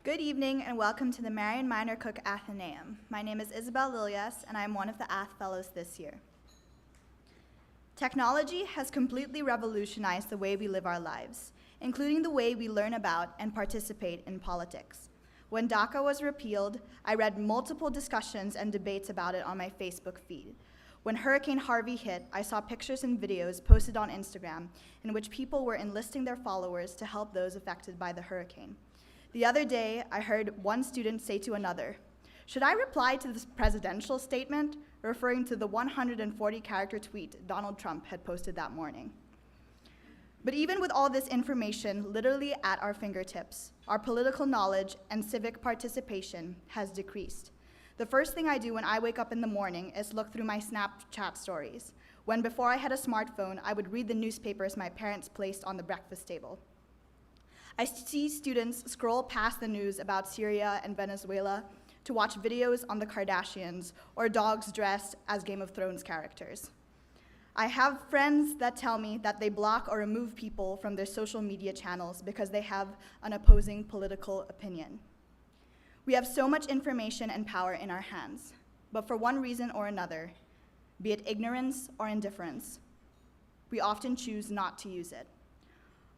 Good evening and welcome to the Marion Minor Cook Athenaeum. My name is Isabel Lilias and I am one of the Ath Fellows this year. Technology has completely revolutionized the way we live our lives, including the way we learn about and participate in politics. When DACA was repealed, I read multiple discussions and debates about it on my Facebook feed. When Hurricane Harvey hit, I saw pictures and videos posted on Instagram in which people were enlisting their followers to help those affected by the hurricane. The other day, I heard one student say to another, "Should I reply to this presidential statement?" referring to the 140-character tweet Donald Trump had posted that morning. But even with all this information literally at our fingertips, our political knowledge and civic participation has decreased. The first thing I do when I wake up in the morning is look through my Snapchat stories, when before I had a smartphone, I would read the newspapers my parents placed on the breakfast table. I see students scroll past the news about Syria and Venezuela to watch videos on the Kardashians or dogs dressed as Game of Thrones characters. I have friends that tell me that they block or remove people from their social media channels because they have an opposing political opinion. We have so much information and power in our hands, but for one reason or another, be it ignorance or indifference, we often choose not to use it.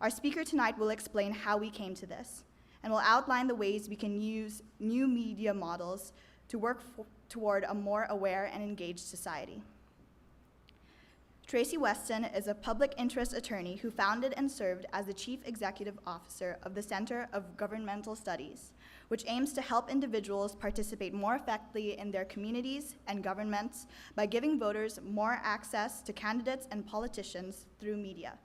Our speaker tonight will explain how we came to this, and will outline the ways we can use new media models to work toward a more aware and engaged society. Tracy Weston is a public interest attorney who founded and served as the Chief Executive Officer of the Center of Governmental Studies, which aims to help individuals participate more effectively in their communities and governments by giving voters more access to candidates and politicians through media.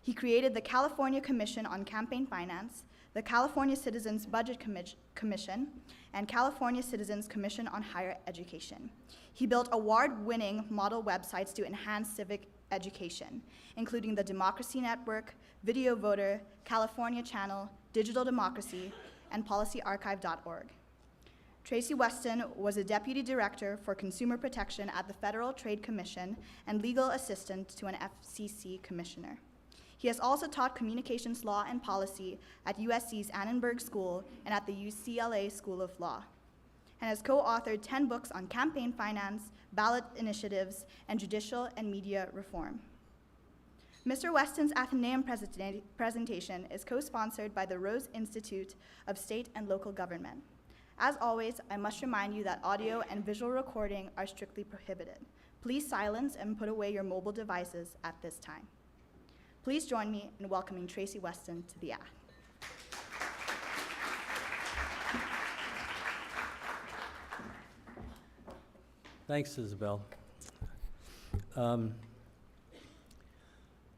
He created the California Commission on Campaign Finance, the California Citizens Budget Commission, and California Citizens Commission on Higher Education. He built award-winning model websites to enhance civic education, including the Democracy Network, Video Voter, California Channel, Digital Democracy, and PolicyArchive.org. Tracy Weston was a Deputy Director for Consumer Protection at the Federal Trade Commission and legal assistant to an FCC commissioner. He has also taught communications law and policy at USC's Annenberg School and at the UCLA School of Law, and has co-authored 10 books on campaign finance, ballot initiatives, and judicial and media reform. Mr. Weston's Athenaeum presentation is co-sponsored by the Rose Institute of State and Local Government. As always, I must remind you that audio and visual recording are strictly prohibited. Please silence and put away your mobile devices at this time. Please join me in welcoming Tracy Weston to the Ath. Thanks, Isabel.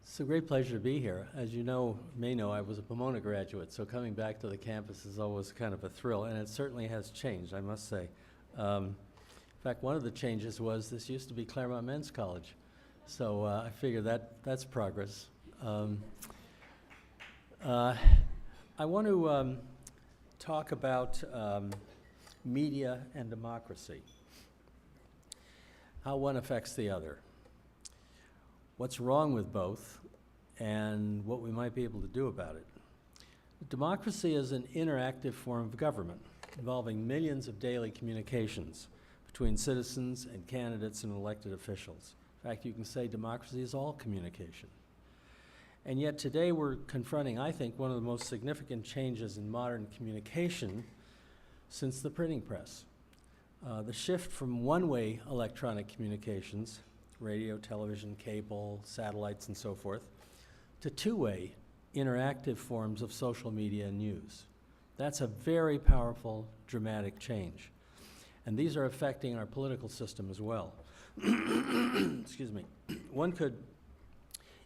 It's a great pleasure to be here. As you may know, I was a Pomona graduate, so coming back to the campus is always kind of a thrill, and it certainly has changed, I must say. In fact, one of the changes was this used to be Claremont Men's College, so I figure that's progress. I want to talk about media and democracy, how one affects the other, what's wrong with both, and what we might be able to do about it. Democracy is an interactive form of government involving millions of daily communications between citizens and candidates and elected officials. In fact, you can say democracy is all communication. And yet today we're confronting, I think, one of the most significant changes in modern communication since the printing press. The shift from one-way electronic communications, radio, television, cable, satellites, and so forth, to two-way interactive forms of social media and news. That's a very powerful, dramatic change. And these are affecting our political system as well. Excuse me. One could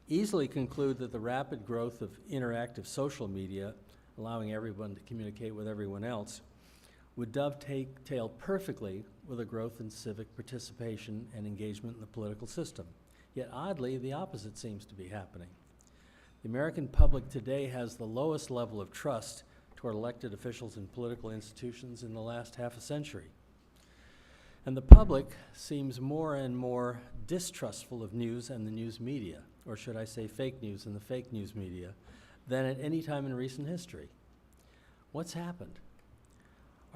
easily conclude that the rapid growth of interactive social media, allowing everyone to communicate with everyone else, would dovetail perfectly with a growth in civic participation and engagement in the political system. Yet oddly, the opposite seems to be happening. The American public today has the lowest level of trust toward elected officials and political institutions in the last half a century. And the public seems more and more distrustful of news and the news media, or should I say fake news and the fake news media, than at any time in recent history. What's happened?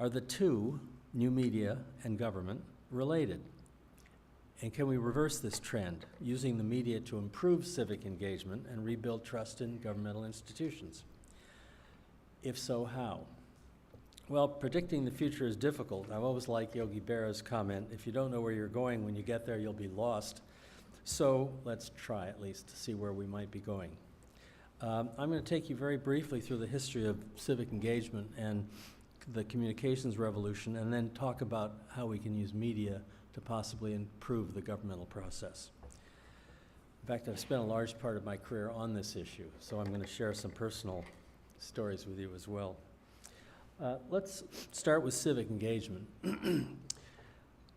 Are the two, new media and government, related? And can we reverse this trend, using the media to improve civic engagement and rebuild trust in governmental institutions? If so, how? Well, predicting the future is difficult. I've always liked Yogi Berra's comment, if you don't know where you're going, when you get there, you'll be lost. So let's try at least to see where we might be going. I'm going to take you very briefly through the history of civic engagement and the communications revolution, and then talk about how we can use media to possibly improve the governmental process. In fact, I've spent a large part of my career on this issue, so I'm going to share some personal stories with you as well. Let's start with civic engagement,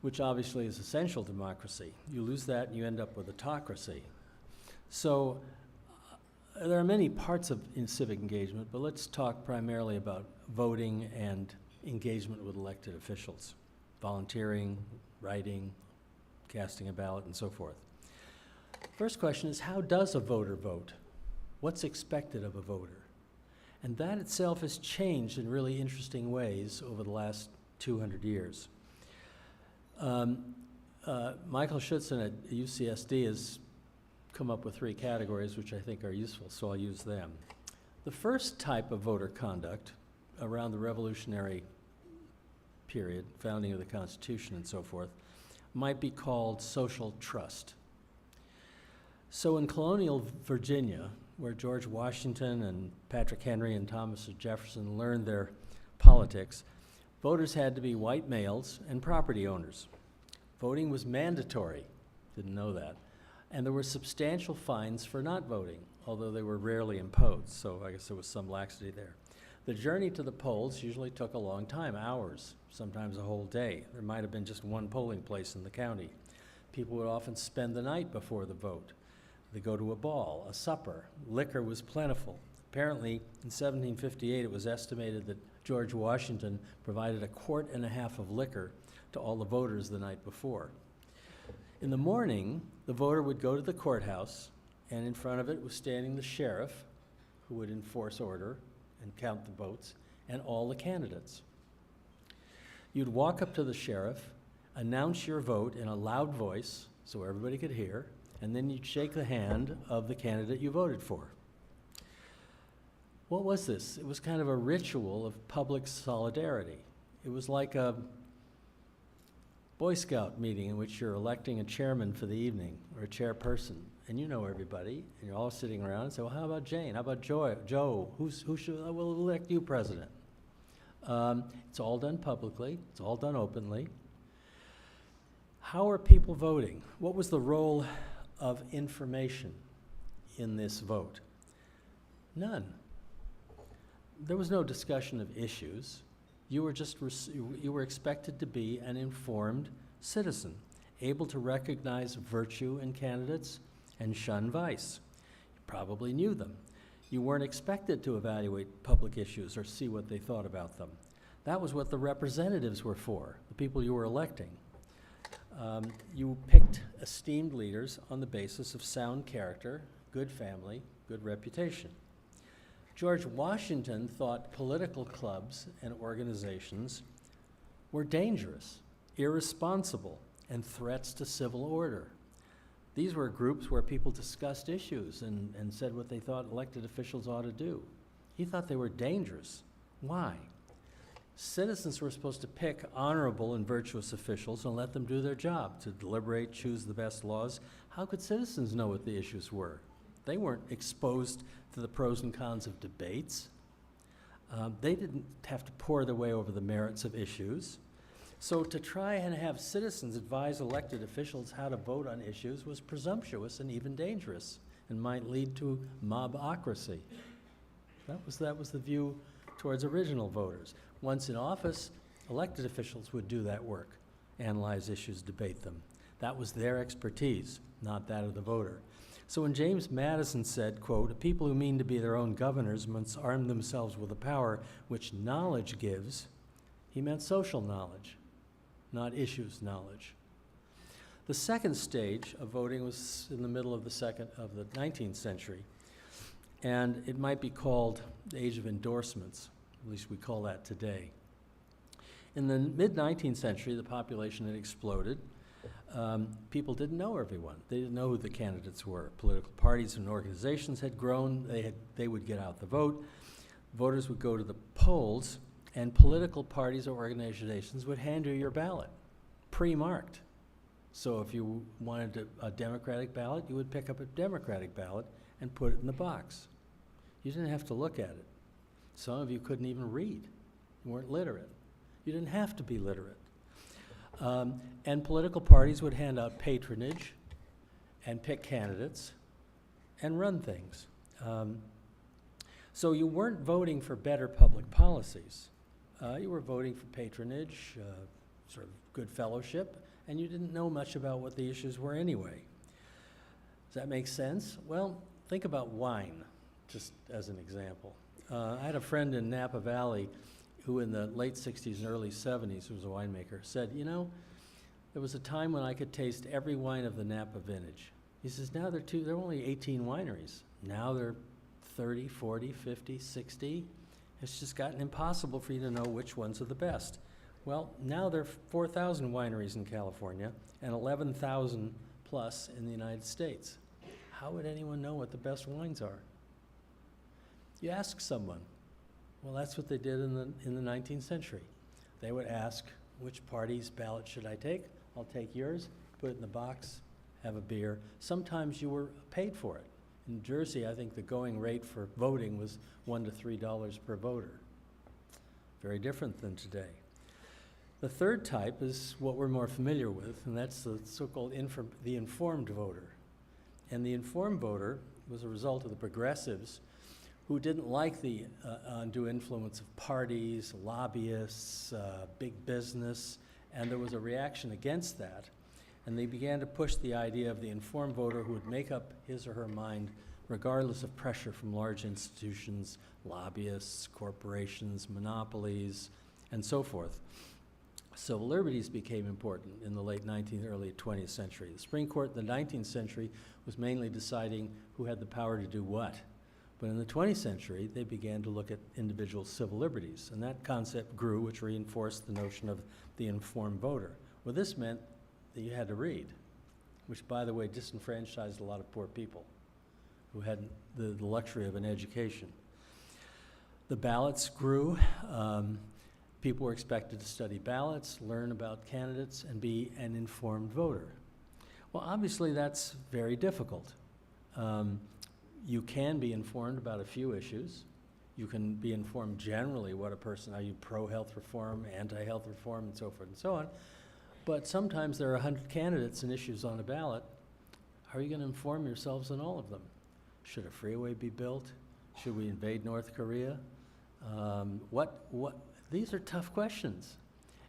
which obviously is essential to democracy. You lose that and you end up with autocracy. So there are many parts in civic engagement, but let's talk primarily about voting and engagement with elected officials, volunteering, writing, casting a ballot, and so forth. First question is, how does a voter vote? What's expected of a voter? And that itself has changed in really interesting ways over the last 200 years. Michael Schutzen at UCSD has come up with 3 categories which I think are useful, so I'll use them. The first type of voter conduct around the revolutionary period, founding of the Constitution and so forth, might be called social trust. So in colonial Virginia, where George Washington and Patrick Henry and Thomas Jefferson learned their politics, voters had to be white males and property owners. Voting was mandatory, didn't know that, and there were substantial fines for not voting, although they were rarely imposed, so I guess there was some laxity there. The journey to the polls usually took a long time, hours, sometimes a whole day. There might have been just one polling place in the county. People would often spend the night before the vote. They go to a ball, a supper. Liquor was plentiful. Apparently, in 1758, it was estimated that George Washington provided 1.5 quart of liquor to all the voters the night before. In the morning, the voter would go to the courthouse, and in front of it was standing the sheriff, who would enforce order and count the votes, and all the candidates. You'd walk up to the sheriff, announce your vote in a loud voice so everybody could hear, and then you'd shake the hand of the candidate you voted for. What was this? It was kind of a ritual of public solidarity. It was like a Boy Scout meeting in which you're electing a chairman for the evening, or a chairperson, and you know everybody, and you're all sitting around and say, well, how about Jane? How about Joe? Who should, we'll elect you president? It's all done publicly. It's all done openly. How are people voting? What was the role of information in this vote? None. There was no discussion of issues. You were expected to be an informed citizen, able to recognize virtue in candidates and shun vice. You probably knew them. You weren't expected to evaluate public issues or see what they thought about them. That was what the representatives were for, the people you were electing. You picked esteemed leaders on the basis of sound character, good family, good reputation. George Washington thought political clubs and organizations were dangerous, irresponsible, and threats to civil order. These were groups where people discussed issues and said what they thought elected officials ought to do. He thought they were dangerous. Why? Citizens were supposed to pick honorable and virtuous officials and let them do their job, to deliberate, choose the best laws. How could citizens know what the issues were? They weren't exposed to the pros and cons of debates. They didn't have to pore their way over the merits of issues. So to try and have citizens advise elected officials how to vote on issues was presumptuous and even dangerous, and might lead to mobocracy. That was the view towards original voters. Once in office, elected officials would do that work, analyze issues, debate them. That was their expertise, not that of the voter. So when James Madison said, quote, "A people who mean to be their own governors must arm themselves with a power which knowledge gives," he meant social knowledge, not issues knowledge. The second stage of voting was in the middle of the 19th century, and it might be called the age of endorsements. At least we call that today. In the mid-19th century, the population had exploded. People didn't know everyone. They didn't know who the candidates were. Political parties and organizations had grown. They would get out the vote. Voters would go to the polls, and political parties or organizations would hand you your ballot, pre-marked. So if you wanted a Democratic ballot, you would pick up a Democratic ballot and put it in the box. You didn't have to look at it. Some of you couldn't even read. You weren't literate. You didn't have to be literate. And political parties would hand out patronage and pick candidates and run things. So you weren't voting for better public policies. You were voting for patronage, sort of good fellowship, and you didn't know much about what the issues were anyway. Does that make sense? Well, think about wine, just as an example. I had a friend in Napa Valley who in the late 60s and early 70s, who was a winemaker, said, you know, there was a time when I could taste every wine of the Napa vintage. He says, now there are only 18 wineries. Now they're 30, 40, 50, 60. It's just gotten impossible for you to know which ones are the best. Well, now there are 4,000 wineries in California and 11,000 plus in the United States. How would anyone know what the best wines are? You ask someone. Well, that's what they did in the 19th century. They would ask, which party's ballot should I take? I'll take yours, put it in the box, have a beer. Sometimes you were paid for it. In Jersey, I think the going rate for voting was $1 to $3 per voter. Very different than today. The third type is what we're more familiar with, and that's the so-called the informed voter. And the informed voter was a result of the progressives who didn't like the undue influence of parties, lobbyists, big business, and there was a reaction against that. And they began to push the idea of the informed voter who would make up his or her mind regardless of pressure from large institutions, lobbyists, corporations, monopolies, and so forth. Civil liberties became important in the late 19th, early 20th century. The Supreme Court in the 19th century was mainly deciding who had the power to do what. But in the 20th century, they began to look at individual civil liberties, and that concept grew, which reinforced the notion of the informed voter. Well, this meant that you had to read, which, by the way, disenfranchised a lot of poor people who had the luxury of an education. The ballots grew. People were expected to study ballots, learn about candidates, and be an informed voter. Well, obviously, that's very difficult. You can be informed about a few issues. You can be informed generally what a person, are you pro-health reform, anti-health reform, and so forth and so on. But sometimes there are 100 candidates and issues on a ballot. How are you going to inform yourselves on all of them? Should a freeway be built? Should we invade North Korea? These are tough questions.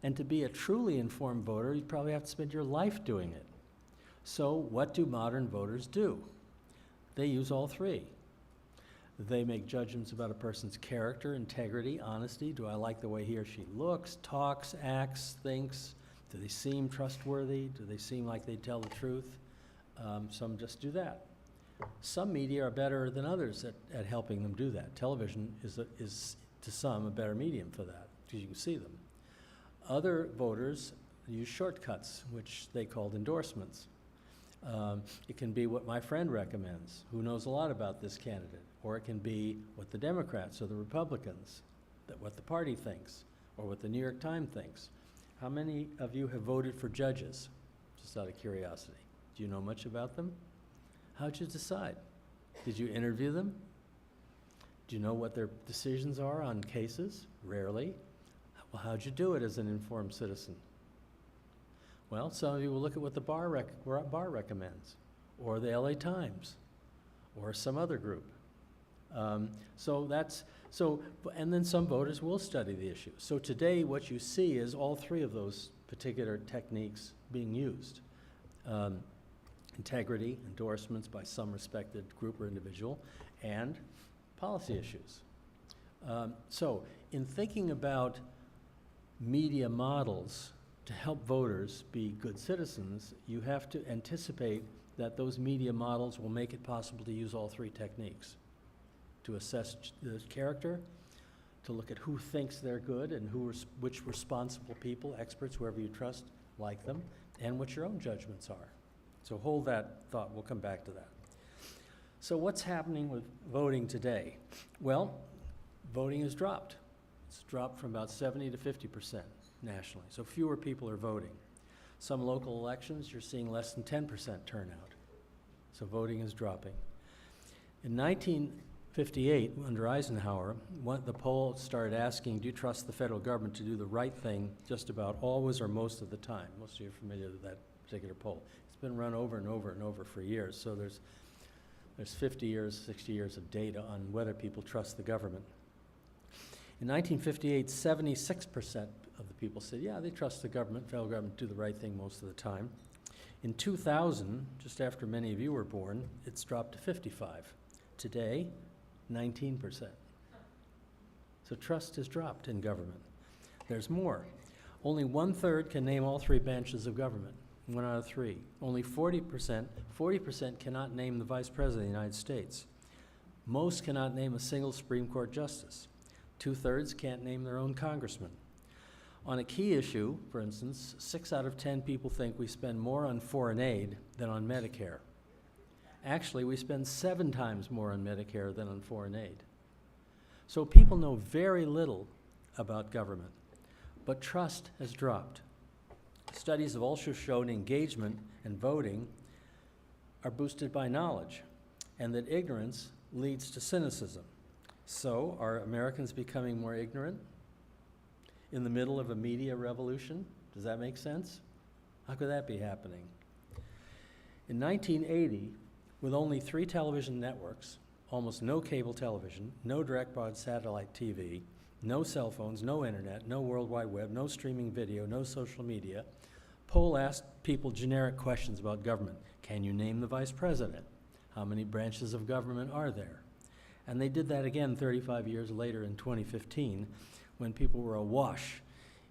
And to be a truly informed voter, you probably have to spend your life doing it. So what do modern voters do? They use all three. They make judgments about a person's character, integrity, honesty. Do I like the way he or she looks, talks, acts, thinks? Do they seem trustworthy? Do they seem like they tell the truth? Some just do that. Some media are better than others at helping them do that. Television is to some a better medium for that, because you can see them. Other voters use shortcuts, which they called endorsements. It can be what my friend recommends, who knows a lot about this candidate, or it can be what the Democrats or the Republicans, what the party thinks, or what the New York Times thinks. How many of you have voted for judges, just out of curiosity? Do you know much about them? How'd you decide? Did you interview them? Do you know what their decisions are on cases? Rarely. Well, how'd you do it as an informed citizen? Well, some of you will look at what the bar recommends, or the LA Times, or some other group. And then some voters will study the issue. So today what you see is all three of those particular techniques being used. Integrity, endorsements by some respected group or individual, and policy issues. So in thinking about media models to help voters be good citizens, you have to anticipate that those media models will make it possible to use all three techniques: to assess the character, to look at who thinks they're good and which responsible people, experts, whoever you trust, like them, and what your own judgments are. So hold that thought. We'll come back to that. So what's happening with voting today? Well, voting has dropped. It's dropped from about 70 to 50% nationally. So fewer people are voting. Some local elections, you're seeing less than 10% turnout. So voting is dropping. In 1958, under Eisenhower, the poll started asking, do you trust the federal government to do the right thing just about always or most of the time? Most of you are familiar with that particular poll. It's been run over and over and over for years, so there's 50 years, 60 years of data on whether people trust the government. In 1958, 76% of the people said, yeah, they trust the government, federal government, do the right thing most of the time. In 2000, just after many of you were born, it's dropped to 55. Today, 19%. So trust has dropped in government. There's more. Only 1/3 can name all 3 branches of government, 1 out of 3. Only 40% cannot name the Vice President of the United States. Most cannot name a single Supreme Court justice. 2/3 can't name their own congressman. On a key issue, for instance, 6 out of 10 people think we spend more on foreign aid than on Medicare. Actually, we spend 7 times more on Medicare than on foreign aid. So people know very little about government, but trust has dropped. Studies have also shown engagement and voting are boosted by knowledge, and that ignorance leads to cynicism. So are Americans becoming more ignorant in the middle of a media revolution? Does that make sense? How could that be happening? In 1980, with only 3 television networks, almost no cable television, no direct broad satellite TV, no cell phones, no internet, no World Wide Web, no streaming video, no social media, poll asked people generic questions about government. Can you name the vice president? How many branches of government are there? And they did that again 35 years later in 2015, when people were awash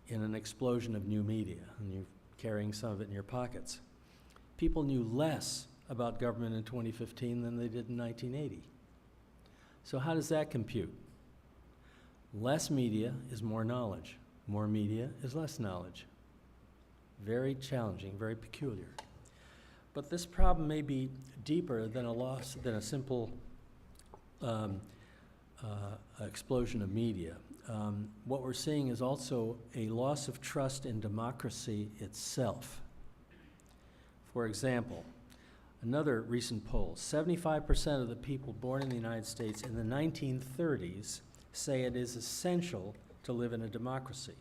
in an explosion of new media, and you're carrying some of it in your pockets. People knew less about government in 2015 than they did in 1980. So how does that compute? Less media is more knowledge. More media is less knowledge. Very challenging, very peculiar. But this problem may be deeper than a simple explosion of media. What we're seeing is also a loss of trust in democracy itself. For example, another recent poll, 75% of the people born in the United States in the 1930s say it is essential to live in a democracy.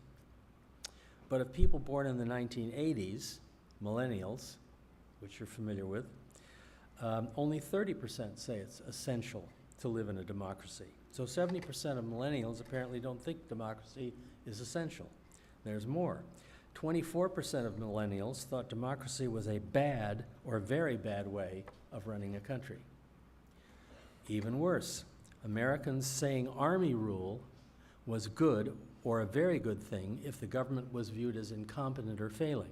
But of people born in the 1980s, millennials, which you're familiar with, only 30% say it's essential to live in a democracy. So 70% of millennials apparently don't think democracy is essential. There's more. 24% of millennials thought democracy was a bad or very bad way of running a country. Even worse, Americans saying army rule was good or a very good thing if the government was viewed as incompetent or failing.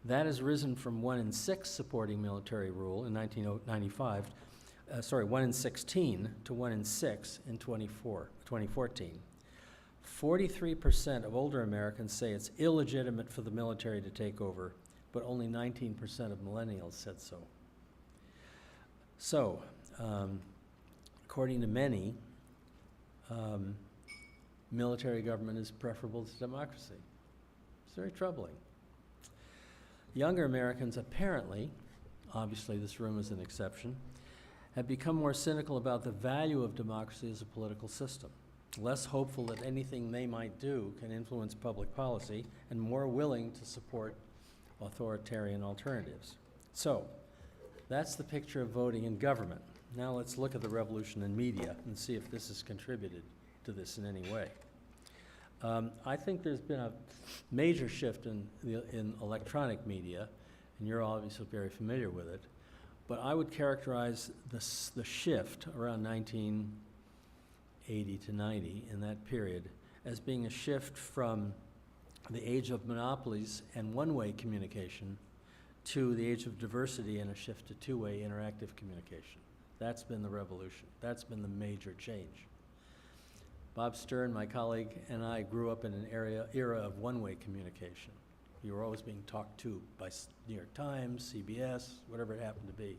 That has risen from 1 in 6 supporting military rule in 1995, 1 in 16 to 1 in 6 in 2014. 43% of older Americans say it's illegitimate for the military to take over, but only 19% of millennials said so. So, according to many, military government is preferable to democracy. It's very troubling. Younger Americans apparently, obviously this room is an exception, have become more cynical about the value of democracy as a political system, less hopeful that anything they might do can influence public policy, and more willing to support authoritarian alternatives. So, that's the picture of voting in government. Now let's look at the revolution in media and see if this has contributed to this in any way. I think there's been a major shift in electronic media, and you're obviously very familiar with it, but I would characterize the shift around 1980 to 90 in that period as being a shift from the age of monopolies and one-way communication to the age of diversity and a shift to two-way interactive communication. That's been the revolution. That's been the major change. Bob Stern, my colleague, and I grew up in an era of one-way communication. You were always being talked to by New York Times, CBS, whatever it happened to be.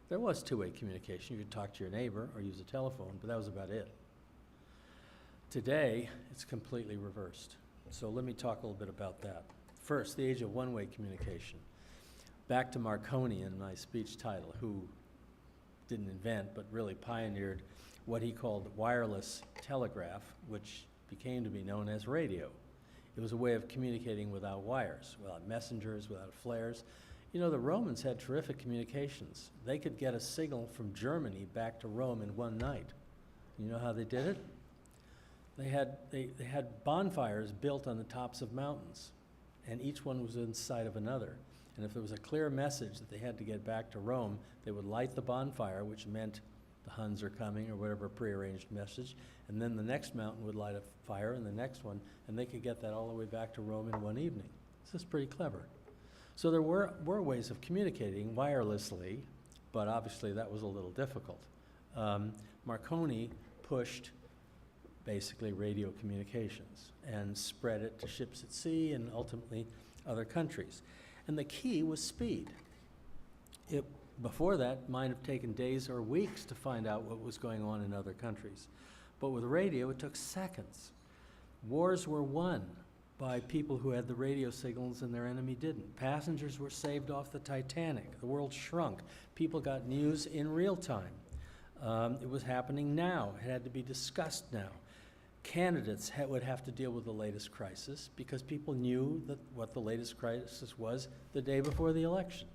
There was two-way communication. You could talk to your neighbor or use a telephone, but that was about it. Today, it's completely reversed. So let me talk a little bit about that. First, the age of one-way communication. Back to Marconi in my speech title, who didn't invent but really pioneered what he called wireless telegraph, which became to be known as radio. It was a way of communicating without wires, without messengers, without flares. You know, the Romans had terrific communications. They could get a signal from Germany back to Rome in one night. You know how they did it? They had bonfires built on the tops of mountains, and each one was inside of another. And if there was a clear message that they had to get back to Rome, they would light the bonfire, which meant the Huns are coming or whatever prearranged message, and then the next mountain would light a fire and the next one, and they could get that all the way back to Rome in one evening. This is pretty clever. So there were ways of communicating wirelessly, but obviously that was a little difficult. Marconi pushed basically radio communications and spread it to ships at sea and ultimately other countries. And the key was speed. Before that, might have taken days or weeks to find out what was going on in other countries. But with radio, it took seconds. Wars were won by people who had the radio signals and their enemy didn't. Passengers were saved off the Titanic. The world shrunk. People got news in real time. It was happening now. It had to be discussed now. Candidates would have to deal with the latest crisis because people knew what the latest crisis was the day before the election.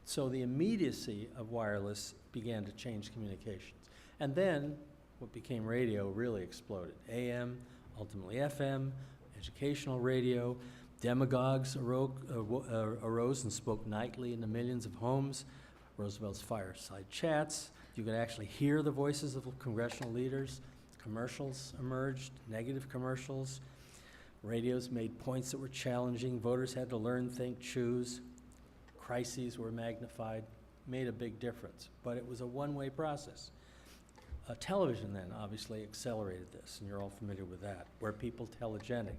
So the immediacy of wireless began to change communications. And then what became radio really exploded. AM, ultimately FM, educational radio. Demagogues arose and spoke nightly into millions of homes. Roosevelt's fireside chats. You could actually hear the voices of congressional leaders. Commercials emerged, negative commercials. Radios made points that were challenging. Voters had to learn, think, choose. Crises were magnified, made a big difference. But it was a one-way process. Television then obviously accelerated this, and you're all familiar with that, where people telegenic.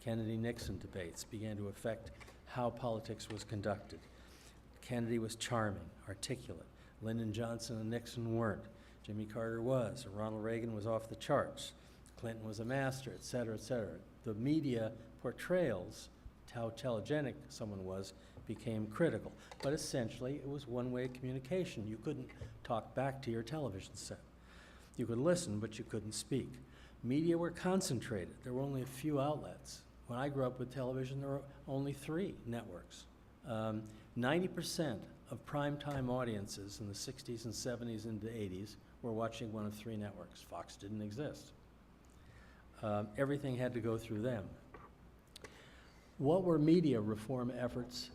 Kennedy-Nixon debates began to affect how politics was conducted. Kennedy was charming, articulate. Lyndon Johnson and Nixon weren't. Jimmy Carter was, or Ronald Reagan was off the charts. Clinton was a master, et cetera, et cetera. The media portrayals, how telegenic someone was, became critical. But essentially, it was one-way communication. You couldn't talk back to your television set. You could listen, but you couldn't speak. Media were concentrated. There were only a few outlets. When I grew up with television, there were only 3 networks. 90% of primetime audiences in the 60s and 70s and the 80s were watching one of 3 networks. Fox didn't exist. Everything had to go through them. What were media reform efforts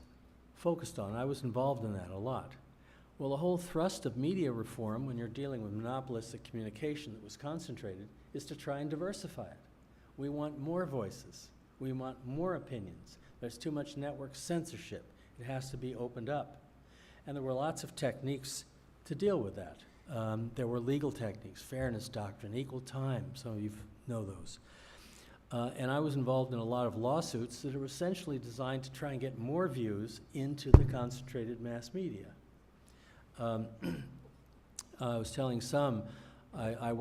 focused on? I was involved in that a lot. Well, the whole thrust of media reform, when you're dealing with monopolistic communication that was concentrated, is to try and diversify it. We want more voices. We want more opinions. There's too much network censorship. It has to be opened up. And there were lots of techniques to deal with that. There were legal techniques, fairness doctrine, equal time. Some of you know those. And I was involved in a lot of lawsuits that are essentially designed to try and get more views into the concentrated mass media. I was telling some, I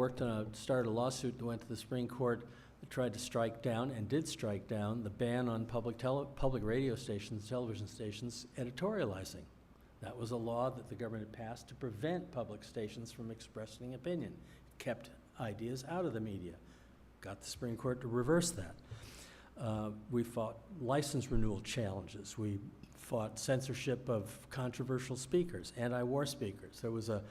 started a lawsuit that went to the Supreme Court that tried to strike down, and did strike down, the ban on public radio stations, television stations, editorializing. That was a law that the government had passed to prevent public stations from expressing opinion. It kept ideas out of the media. Got the Supreme Court to reverse that. We fought license renewal challenges. We fought censorship of controversial speakers, anti-war speakers. There was a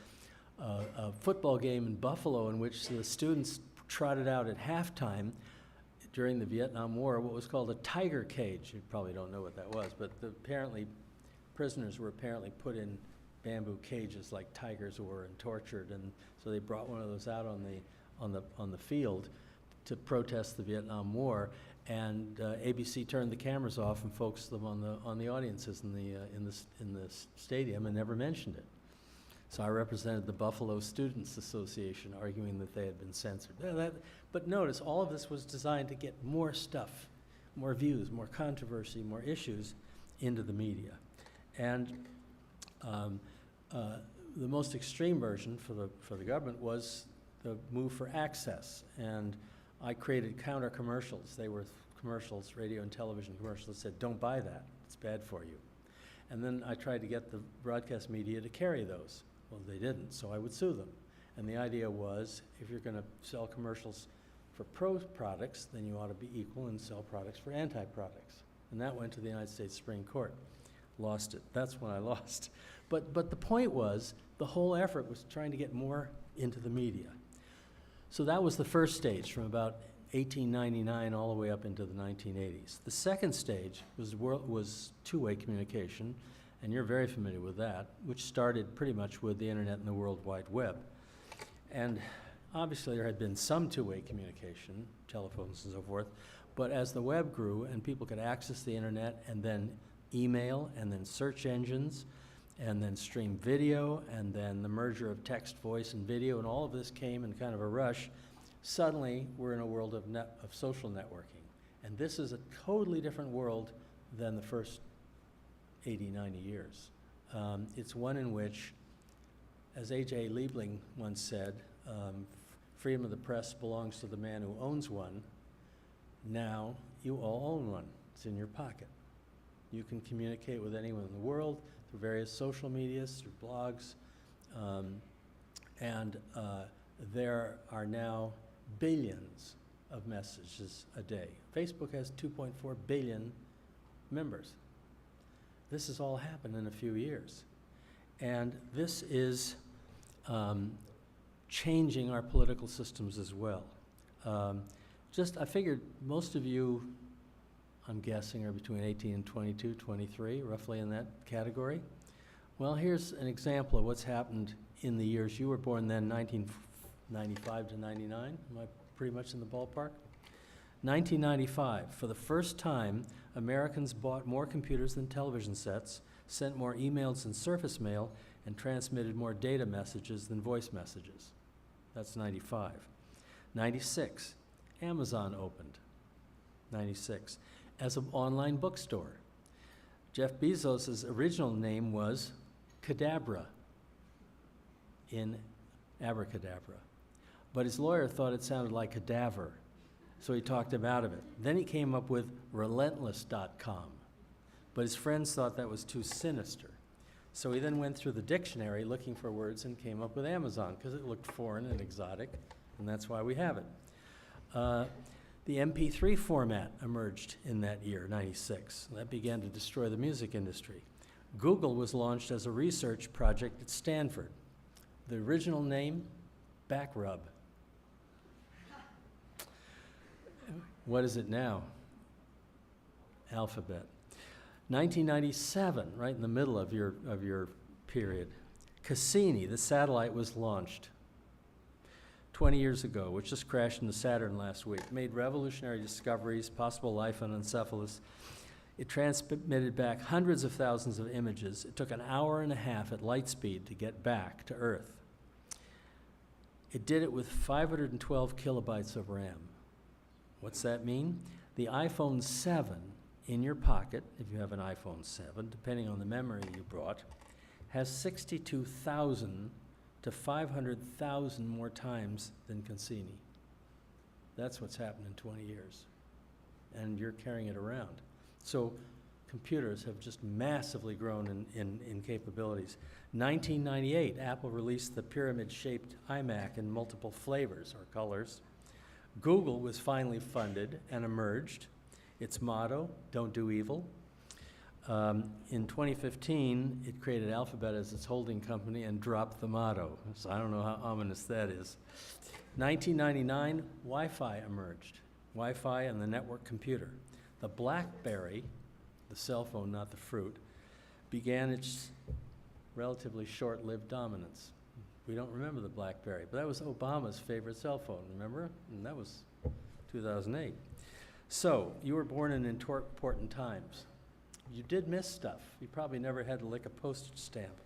football game in Buffalo in which the students trotted out at halftime during the Vietnam War what was called a tiger cage. You probably don't know what that was, but apparently prisoners were put in bamboo cages like tigers were and tortured, and so they brought one of those out on the field to protest the Vietnam War, and ABC turned the cameras off and focused them on the audiences in the stadium and never mentioned it. So I represented the Buffalo Students Association, arguing that they had been censored. But notice, all of this was designed to get more stuff, more views, more controversy, more issues into the media. And the most extreme version for the government was the move for access. And I created counter commercials. They were commercials, radio and television commercials that said, don't buy that, it's bad for you. And then I tried to get the broadcast media to carry those. Well, they didn't, so I would sue them. And the idea was, if you're going to sell commercials for pro products, then you ought to be equal and sell products for anti-products. And that went to the United States Supreme Court. Lost it. That's when I lost. But the point was, the whole effort was trying to get more into the media. So that was the first stage, from about 1899 all the way up into the 1980s. The second stage was two-way communication, and you're very familiar with that, which started pretty much with the internet and the World Wide Web. And obviously there had been some two-way communication, telephones and so forth, but as the web grew and people could access the internet and then email and then search engines and then stream video and then the merger of text, voice, and video, and all of this came in kind of a rush, suddenly we're in a world of social networking. And this is a totally different world than the first 80, 90 years. It's one in which, as A.J. Liebling once said, freedom of the press belongs to the man who owns one. Now you all own one. It's in your pocket. You can communicate with anyone in the world through various social medias, through blogs, and there are now billions of messages a day. Facebook has 2.4 billion members. This has all happened in a few years. And this is changing our political systems as well. I figured most of you, I'm guessing, are between 18 and 22, 23, roughly in that category. Well, here's an example of what's happened in the years you were born then, 1995 to 99. Am I pretty much in the ballpark? 1995, for the first time, Americans bought more computers than television sets, sent more emails than surface mail, and transmitted more data messages than voice messages. That's 95. 96, Amazon opened. 96, as an online bookstore. Jeff Bezos' original name was Cadabra in abracadabra. But his lawyer thought it sounded like cadaver, so he talked him out of it. Then he came up with relentless.com, but his friends thought that was too sinister. So he then went through the dictionary looking for words and came up with Amazon, because it looked foreign and exotic, and that's why we have it. The MP3 format emerged in that year, 96. That began to destroy the music industry. Google was launched as a research project at Stanford. The original name, Backrub. What is it now? Alphabet. 1997, right in the middle of your period, Cassini, the satellite, was launched 20 years ago, which just crashed into Saturn last week. Made revolutionary discoveries, possible life on Encephalus. It transmitted back hundreds of thousands of images. It took an hour and a half at light speed to get back to Earth. It did it with 512 kilobytes of RAM. What's that mean? The iPhone 7 in your pocket, if you have an iPhone 7, depending on the memory you brought, has 62,000 to 500,000 more times than Cassini. That's what's happened in 20 years. And you're carrying it around. So computers have just massively grown in capabilities. 1998, Apple released the pyramid-shaped iMac in multiple flavors or colors. Google was finally funded and emerged. Its motto, don't do evil. In 2015, it created Alphabet as its holding company and dropped the motto. So I don't know how ominous that is. 1999, Wi-Fi emerged. Wi-Fi and the network computer. The BlackBerry, the cell phone, not the fruit, began its relatively short-lived dominance. We don't remember the BlackBerry, but that was Obama's favorite cell phone, remember? And that was 2008. So, you were born in important times. You did miss stuff. You probably never had to lick a postage stamp.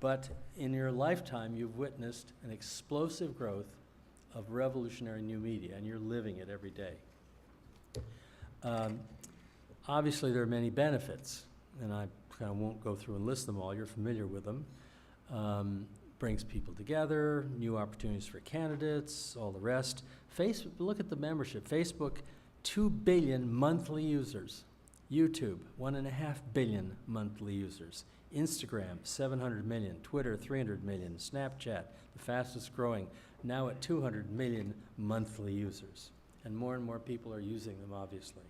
But in your lifetime, you've witnessed an explosive growth of revolutionary new media, and you're living it every day. Obviously, there are many benefits, and I kind of won't go through and list them all. You're familiar with them. Brings people together, new opportunities for candidates, all the rest. Facebook, look at the membership. Facebook, 2 billion monthly users. YouTube, 1.5 billion monthly users. Instagram, 700 million. Twitter, 300 million. Snapchat, the fastest growing, now at 200 million monthly users. And more people are using them, obviously.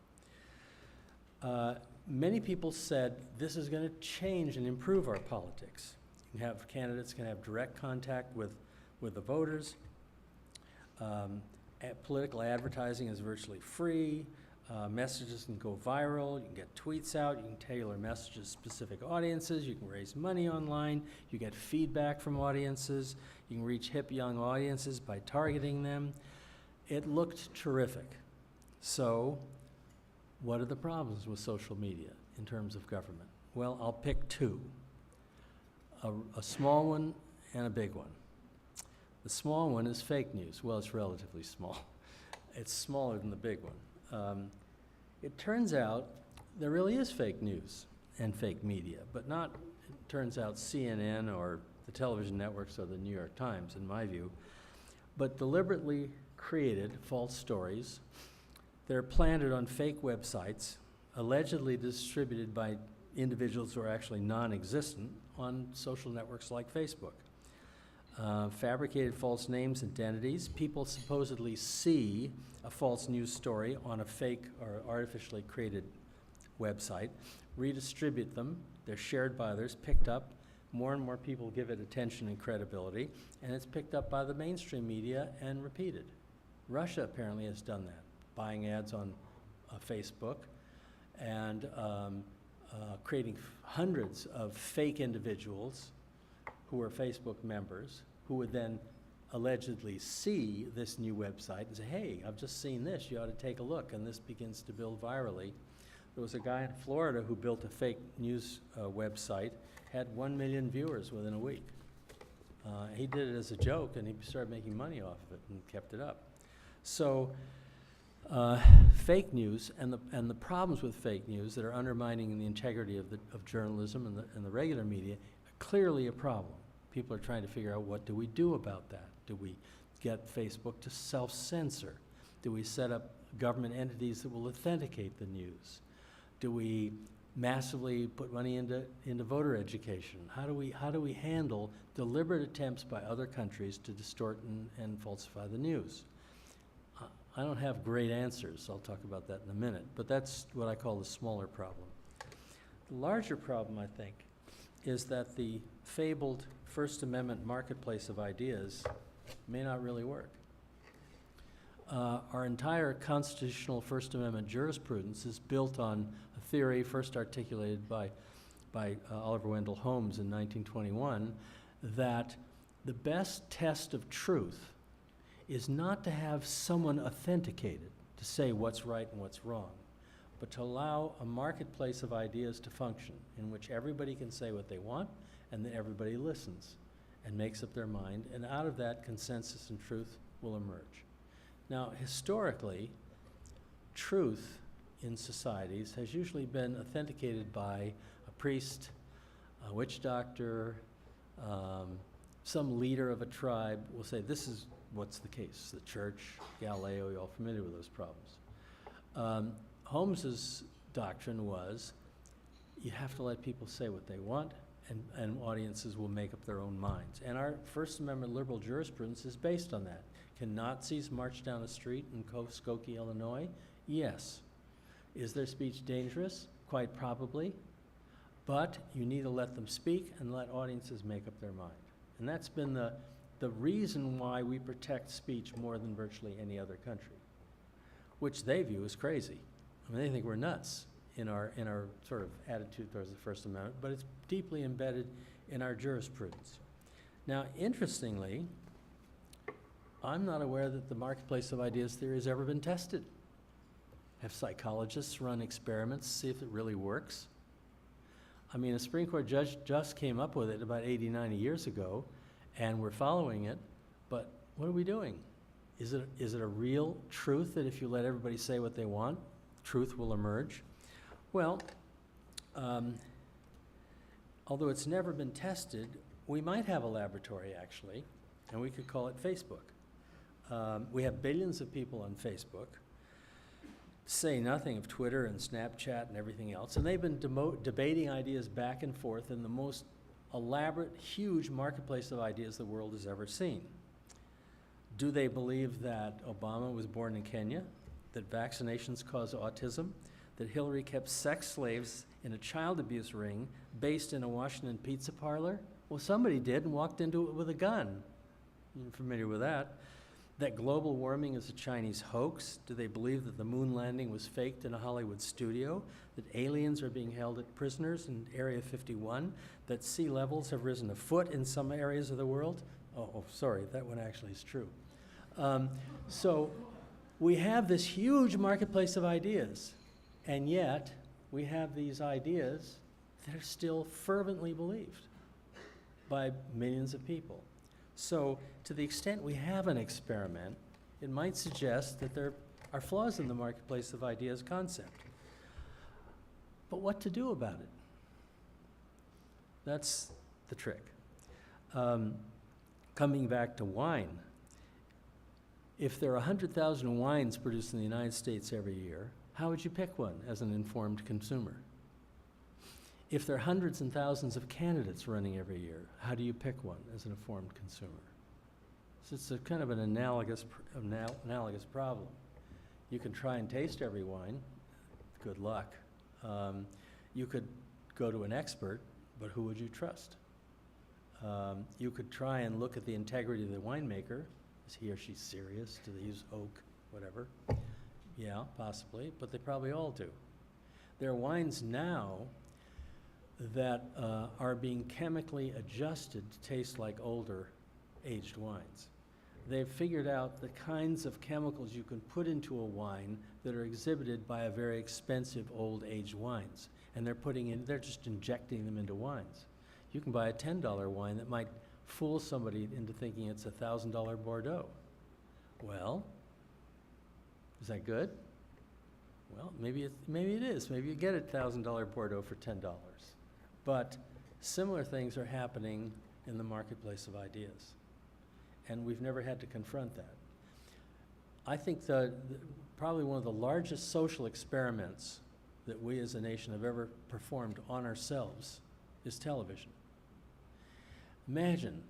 Many people said this is going to change and improve our politics. Candidates can have direct contact with the voters. Political advertising is virtually free. Messages can go viral. You can get tweets out. You can tailor messages to specific audiences. You can raise money online. You get feedback from audiences. You can reach hip young audiences by targeting them. It looked terrific. So, what are the problems with social media in terms of government? Well, I'll pick two. A small one and a big one. The small one is fake news. Well, it's relatively small. It's smaller than the big one. It turns out there really is fake news and fake media, but not, it turns out, CNN or the television networks or the New York Times, in my view, but deliberately created false stories. They're planted on fake websites, allegedly distributed by individuals who are actually non-existent on social networks like Facebook. Fabricated false names, identities. People supposedly see a false news story on a fake or artificially created website, redistribute them, they're shared by others, picked up. More and more people give it attention and credibility, and it's picked up by the mainstream media and repeated. Russia apparently has done that, buying ads on Facebook and creating hundreds of fake individuals who are Facebook members who would then allegedly see this new website and say, hey, I've just seen this, you ought to take a look, and this begins to build virally. There was a guy in Florida who built a fake news website, had 1 million viewers within a week. He did it as a joke, and he started making money off of it and kept it up. So fake news and the problems with fake news that are undermining the integrity of journalism and the regular media are clearly a problem. People are trying to figure out, what do we do about that? Do we get Facebook to self-censor? Do we set up government entities that will authenticate the news? Do we massively put money into voter education? How do we handle deliberate attempts by other countries to distort and falsify the news? I don't have great answers. I'll talk about that in a minute, but that's what I call the smaller problem. The larger problem, I think, is that the fabled First Amendment marketplace of ideas may not really work. Our entire constitutional First Amendment jurisprudence is built on a theory first articulated by Oliver Wendell Holmes in 1921, that the best test of truth is not to have someone authenticated to say what's right and what's wrong, but to allow a marketplace of ideas to function in which everybody can say what they want and that everybody listens and makes up their mind, and out of that, consensus and truth will emerge. Now, historically, truth in societies has usually been authenticated by a priest, a witch doctor, some leader of a tribe will say, this is what's the case. The church, Galileo, you're all familiar with those problems. Holmes's doctrine was, you have to let people say what they want, and audiences will make up their own minds. And our First Amendment liberal jurisprudence is based on that. Can Nazis march down a street in Skokie, Illinois? Yes. Is their speech dangerous? Quite probably. But you need to let them speak and let audiences make up their mind. And that's been the reason why we protect speech more than virtually any other country, which they view as crazy. I mean, they think we're nuts in our sort of attitude towards the First Amendment, but it's deeply embedded in our jurisprudence. Now, interestingly, I'm not aware that the marketplace of ideas theory has ever been tested. Have psychologists run experiments to see if it really works? I mean, a Supreme Court judge just came up with it about 80, 90 years ago, and we're following it, but what are we doing? Is it a real truth that if you let everybody say what they want, truth will emerge? Well, although it's never been tested, we might have a laboratory, actually, and we could call it Facebook. We have billions of people on Facebook, say nothing of Twitter and Snapchat and everything else, and they've been debating ideas back and forth in the most elaborate, huge marketplace of ideas the world has ever seen. Do they believe that Obama was born in Kenya, that vaccinations cause autism, that Hillary kept sex slaves in a child abuse ring based in a Washington pizza parlor? Well, somebody did and walked into it with a gun. You're familiar with that. That global warming is a Chinese hoax? Do they believe that the moon landing was faked in a Hollywood studio? That aliens are being held as prisoners in Area 51? That sea levels have risen a foot in some areas of the world? Oh, sorry, that one actually is true. So we have this huge marketplace of ideas, and yet we have these ideas that are still fervently believed by millions of people. So to the extent we have an experiment, it might suggest that there are flaws in the marketplace of ideas concept. But what to do about it? That's the trick. Coming back to wine, if there are 100,000 wines produced in the United States every year, how would you pick one as an informed consumer? If there are hundreds and thousands of candidates running every year, how do you pick one as an informed consumer? So it's a kind of an analogous problem. You can try and taste every wine. Good luck. You could go to an expert, but who would you trust? You could try and look at the integrity of the winemaker. Is he or she serious? Do they use oak? Whatever. Yeah, possibly, but they probably all do. There are wines now that are being chemically adjusted to taste like older aged wines. They've figured out the kinds of chemicals you can put into a wine that are exhibited by a very expensive old aged wines. And they're just injecting them into wines. You can buy a $10 wine that might fool somebody into thinking it's a $1,000 Bordeaux. Well, is that good? Well, maybe it is. Maybe you get a $1,000 Bordeaux for $10. But similar things are happening in the marketplace of ideas. And we've never had to confront that. I think probably one of the largest social experiments that we as a nation have ever performed on ourselves is television. Imagine,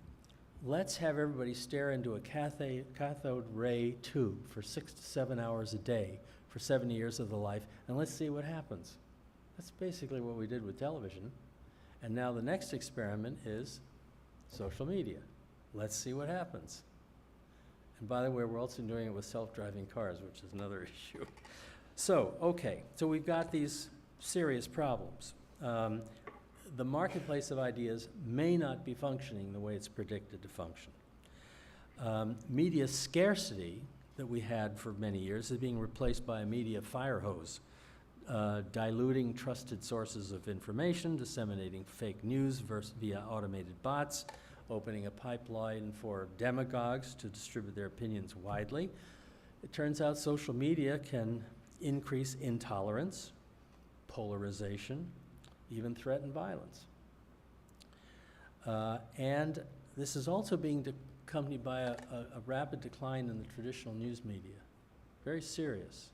let's have everybody stare into a cathode ray tube for 6 to 7 hours a day for 70 years of their life, and let's see what happens. That's basically what we did with television. And now the next experiment is social media. Let's see what happens. And by the way, we're also doing it with self-driving cars, which is another issue. So, okay, so we've got these serious problems. The marketplace of ideas may not be functioning the way it's predicted to function. Media scarcity that we had for many years is being replaced by a media fire hose, diluting trusted sources of information, disseminating fake news via automated bots, opening a pipeline for demagogues to distribute their opinions widely. It turns out social media can increase intolerance, polarization, even threaten violence. And this is also being accompanied by a rapid decline in the traditional news media. Very serious.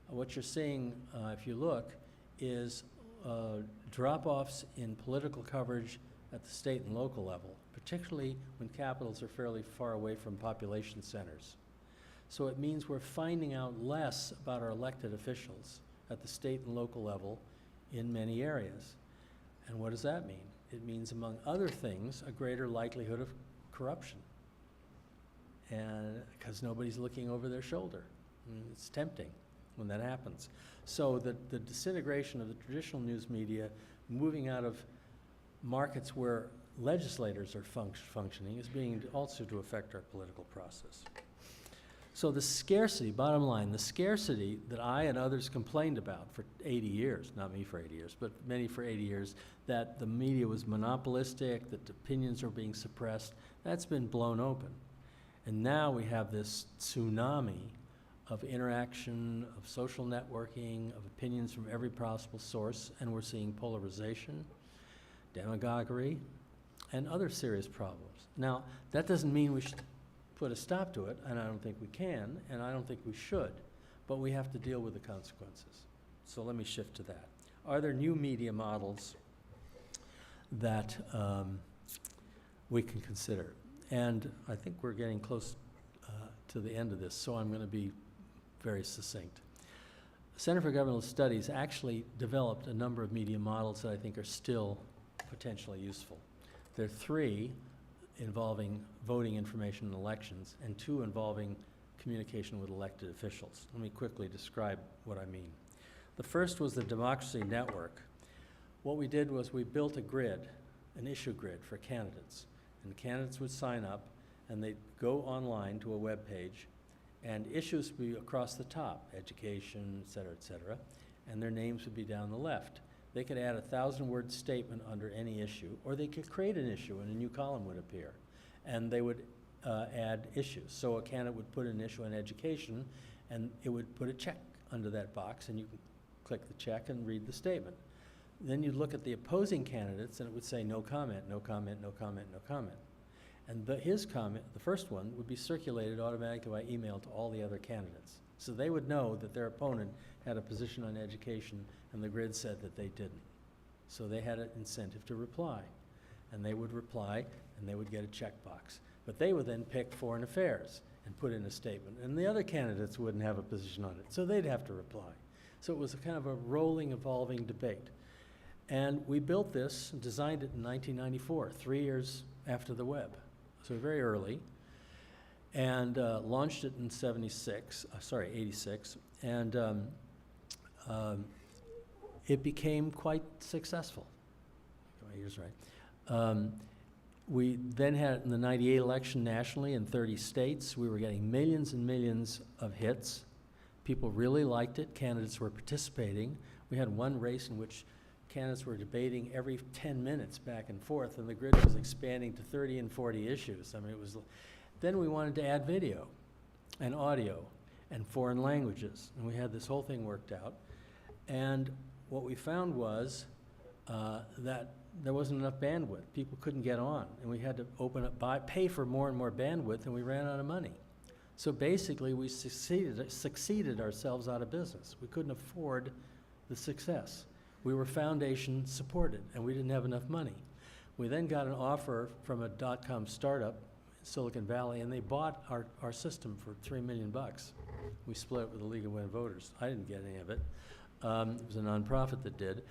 What you're seeing, if you look, is drop-offs in political coverage at the state and local level, particularly when capitals are fairly far away from population centers. So it means we're finding out less about our elected officials at the state and local level in many areas. And what does that mean? It means, among other things, a greater likelihood of corruption. And because nobody's looking over their shoulder. It's tempting when that happens. So the disintegration of the traditional news media, moving out of markets where legislators are functioning, is being also to affect our political process. So the scarcity, bottom line, the scarcity that I and others complained about for 80 years, not me for 80 years, but many for 80 years, that the media was monopolistic, that opinions were being suppressed, that's been blown open. And now we have this tsunami of interaction, of social networking, of opinions from every possible source, and we're seeing polarization, demagoguery, and other serious problems. Now, that doesn't mean we should put a stop to it, and I don't think we can, and I don't think we should, but we have to deal with the consequences. So let me shift to that. Are there new media models that we can consider? And I think we're getting close to the end of this, so I'm going to be very succinct. The Center for Governmental Studies actually developed a number of media models that I think are still potentially useful. There are 3 involving voting information in elections and 2 involving communication with elected officials. Let me quickly describe what I mean. The first was the Democracy Network. What we did was we built a grid, an issue grid for candidates. And the candidates would sign up and they'd go online to a web page, and issues would be across the top, education, et cetera, and their names would be down the left. They could add a 1,000-word statement under any issue, or they could create an issue and a new column would appear. And they would add issues. So a candidate would put an issue in education, and it would put a check under that box, and you can click the check and read the statement. Then you'd look at the opposing candidates, and it would say no comment, no comment, no comment, no comment. And his comment, the first one, would be circulated automatically by email to all the other candidates. So they would know that their opponent had a position on education, and the grid said that they didn't. So they had an incentive to reply. And they would reply, and they would get a checkbox. But they would then pick foreign affairs and put in a statement. And the other candidates wouldn't have a position on it, so they'd have to reply. So it was a kind of a rolling, evolving debate. And we built this and designed it in 1994, 3 years after the web. So very early. And launched it in 86. And it became quite successful. My ear's right. We then had it in the 98 election nationally in 30 states. We were getting millions and millions of hits. People really liked it. Candidates were participating. We had one race in which candidates were debating every 10 minutes back and forth, and the grid was expanding to 30 and 40 issues. I mean, it was. Then we wanted to add video and audio and foreign languages, and we had this whole thing worked out. And what we found was that there wasn't enough bandwidth. People couldn't get on, and we had to open up, pay for more and more bandwidth, and we ran out of money. So basically, we succeeded ourselves out of business. We couldn't afford the success. We were foundation supported, and we didn't have enough money. We then got an offer from a dot-com startup in Silicon Valley, and they bought our system for $3 million. We split it with the League of Women Voters. I didn't get any of it. It was a nonprofit that did.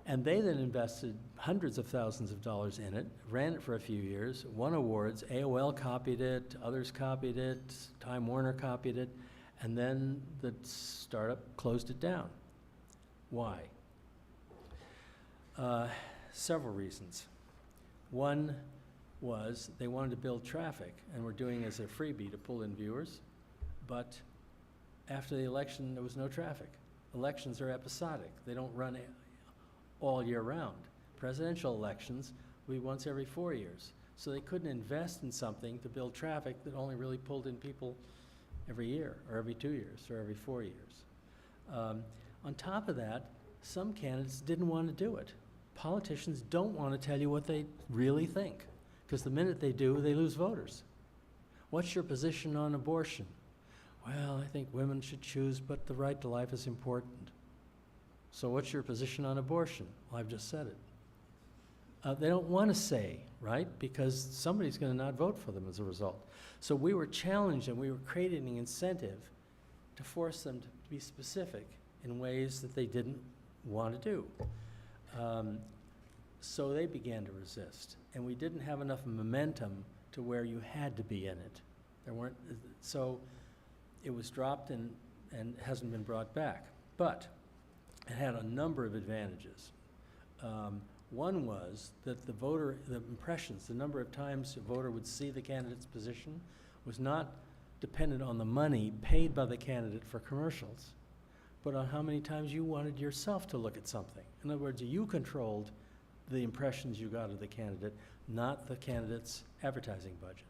And they then invested hundreds of thousands of dollars in it, ran it for a few years, won awards. AOL copied it, others copied it, Time Warner copied it, and then the startup closed it down. Why? Several reasons. One was they wanted to build traffic and were doing it as a freebie to pull in viewers, but after the election there was no traffic. Elections are episodic. They don't run all year round. Presidential elections will be once every 4 years. So they couldn't invest in something to build traffic that only really pulled in people every year or every 2 years or every 4 years. On top of that, some candidates didn't want to do it. Politicians don't want to tell you what they really think, because the minute they do, they lose voters. What's your position on abortion? Well, I think women should choose, but the right to life is important. So what's your position on abortion? Well, I've just said it. They don't want to say, right? Because somebody's going to not vote for them as a result. So we were challenged, and we were creating an incentive to force them to be specific in ways that they didn't want to do. So they began to resist, and we didn't have enough momentum to where you had to be in it. There weren't, so it was dropped and hasn't been brought back. But it had a number of advantages. One was that the impressions, the number of times a voter would see the candidate's position was not depended on the money paid by the candidate for commercials, but on how many times you wanted yourself to look at something. In other words, you controlled the impressions you got of the candidate, not the candidate's advertising budget.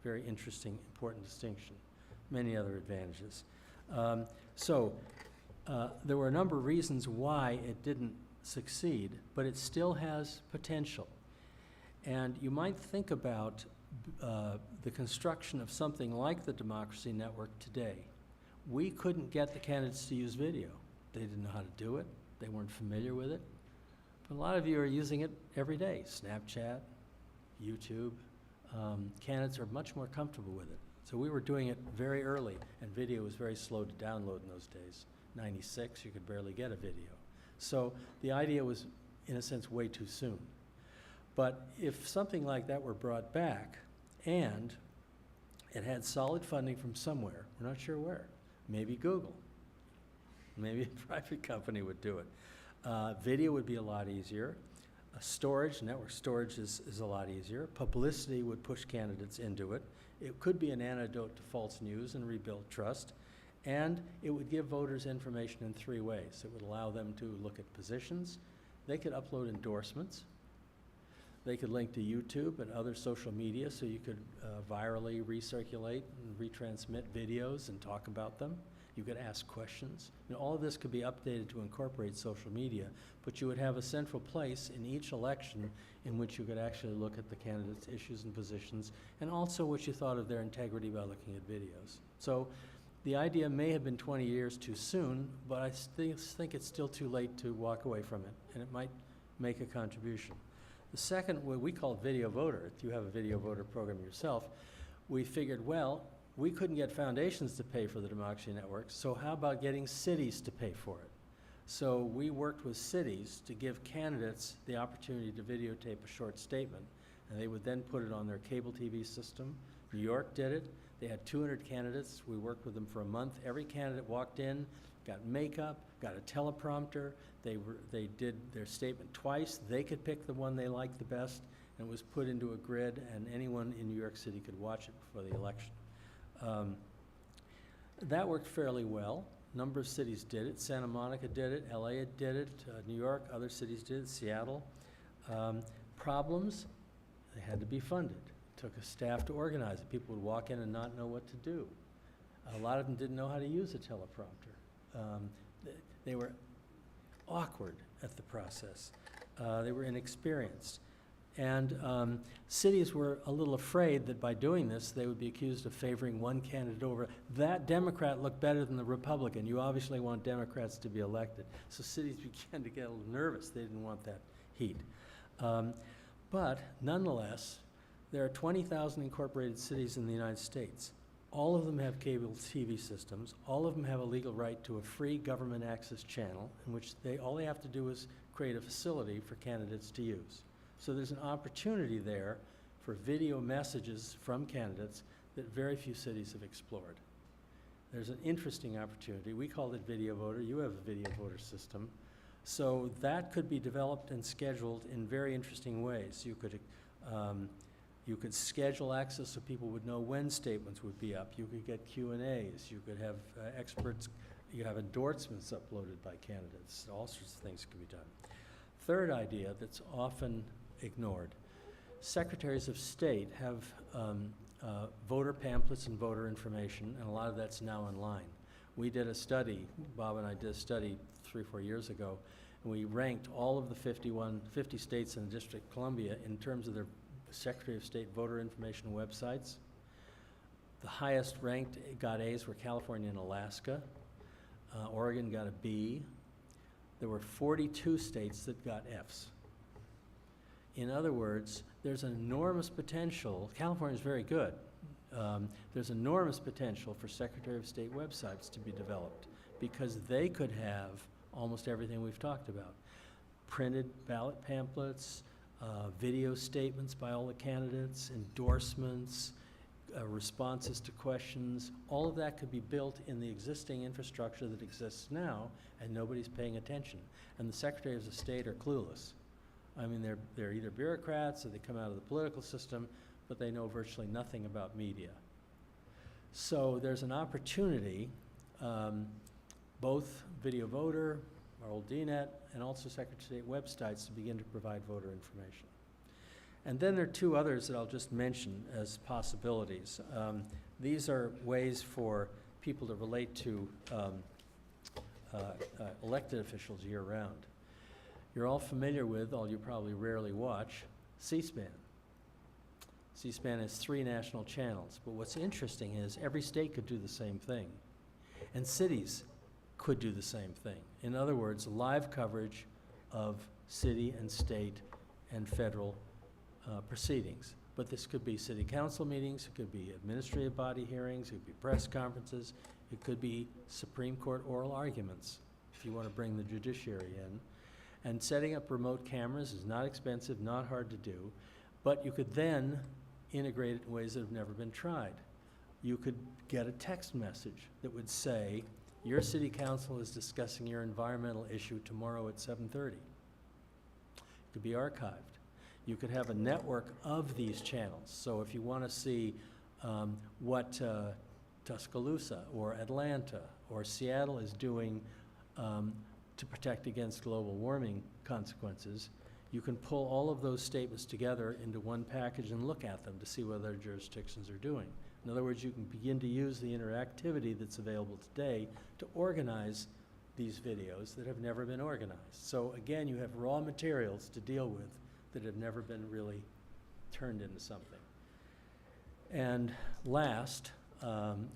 Very interesting, important distinction. Many other advantages. There were a number of reasons why it didn't succeed, but it still has potential. And you might think about the construction of something like the Democracy Network today. We couldn't get the candidates to use video. They didn't know how to do it. They weren't familiar with it. But a lot of you are using it every day. Snapchat, YouTube. Candidates are much more comfortable with it. So we were doing it very early, and video was very slow to download in those days. 96, you could barely get a video. So the idea was, in a sense, way too soon. But if something like that were brought back, and it had solid funding from somewhere, we're not sure where, maybe Google, maybe a private company would do it. Video would be a lot easier. Network storage is a lot easier. Publicity would push candidates into it. It could be an antidote to false news and rebuild trust. And it would give voters information in 3 ways. It would allow them to look at positions. They could upload endorsements. They could link to YouTube and other social media, so you could virally recirculate and retransmit videos and talk about them. You could ask questions. And all of this could be updated to incorporate social media, but you would have a central place in each election in which you could actually look at the candidates' issues and positions, and also what you thought of their integrity by looking at videos. So the idea may have been 20 years too soon, but I think it's still too late to walk away from it, and it might make a contribution. The second, what we call video voter, if you have a video voter program yourself, we figured, well, we couldn't get foundations to pay for the Democracy Network, so how about getting cities to pay for it? So we worked with cities to give candidates the opportunity to videotape a short statement, and they would then put it on their cable TV system. New York did it. They had 200 candidates. We worked with them for a month. Every candidate walked in, got makeup, got a teleprompter. They did their statement twice. They could pick the one they liked the best, and it was put into a grid, and anyone in New York City could watch it before the election. That worked fairly well. A number of cities did it. Santa Monica did it. LA did it. New York, other cities did it. Seattle. Problems, they had to be funded. It took a staff to organize it. People would walk in and not know what to do. A lot of them didn't know how to use a teleprompter. They were awkward at the process. They were inexperienced. And cities were a little afraid that by doing this, they would be accused of favoring one candidate over. That Democrat looked better than the Republican. You obviously want Democrats to be elected. So cities began to get a little nervous. They didn't want that heat. But nonetheless, there are 20,000 incorporated cities in the United States. All of them have cable TV systems. All of them have a legal right to a free government access channel in which all they have to do is create a facility for candidates to use. So there's an opportunity there for video messages from candidates that very few cities have explored. There's an interesting opportunity. We called it Video Voter. You have a Video Voter system. So that could be developed and scheduled in very interesting ways. You could schedule access so people would know when statements would be up. You could get Q&As. You could have experts. You have endorsements uploaded by candidates. All sorts of things could be done. Third idea that's often ignored. Secretaries of state have voter pamphlets and voter information, and a lot of that's now online. We did a study, Bob and I did a study 3 or 4 years ago, and we ranked all of the 50 states in the District of Columbia in terms of their Secretary of State voter information websites. The highest ranked got A's were California and Alaska. Oregon got a B. There were 42 states that got F's. In other words, there's enormous potential. California's very good. There's enormous potential for Secretary of State websites to be developed because they could have almost everything we've talked about. Printed ballot pamphlets, video statements by all the candidates, endorsements, responses to questions. All of that could be built in the existing infrastructure that exists now, and nobody's paying attention. And the Secretaries of State are clueless. I mean, they're either bureaucrats or they come out of the political system, but they know virtually nothing about media. So there's an opportunity, both Video Voter, our old DNet, and also Secretary of State websites to begin to provide voter information. And then there are two others that I'll just mention as possibilities. These are ways for people to relate to elected officials year-round. You're all familiar with, although you probably rarely watch, C-SPAN. C-SPAN has 3 national channels, but what's interesting is every state could do the same thing, and cities could do the same thing. In other words, live coverage of city and state and federal proceedings. But this could be city council meetings, it could be administrative body hearings, it could be press conferences, it could be Supreme Court oral arguments, if you want to bring the judiciary in. And setting up remote cameras is not expensive, not hard to do, but you could then integrate it in ways that have never been tried. You could get a text message that would say, your city council is discussing your environmental issue tomorrow at 7:30. It could be archived. You could have a network of these channels. So if you want to see what Tuscaloosa or Atlanta or Seattle is doing to protect against global warming consequences, you can pull all of those statements together into one package and look at them to see what other jurisdictions are doing. In other words, you can begin to use the interactivity that's available today to organize these videos that have never been organized. So again, you have raw materials to deal with that have never been really turned into something. And last,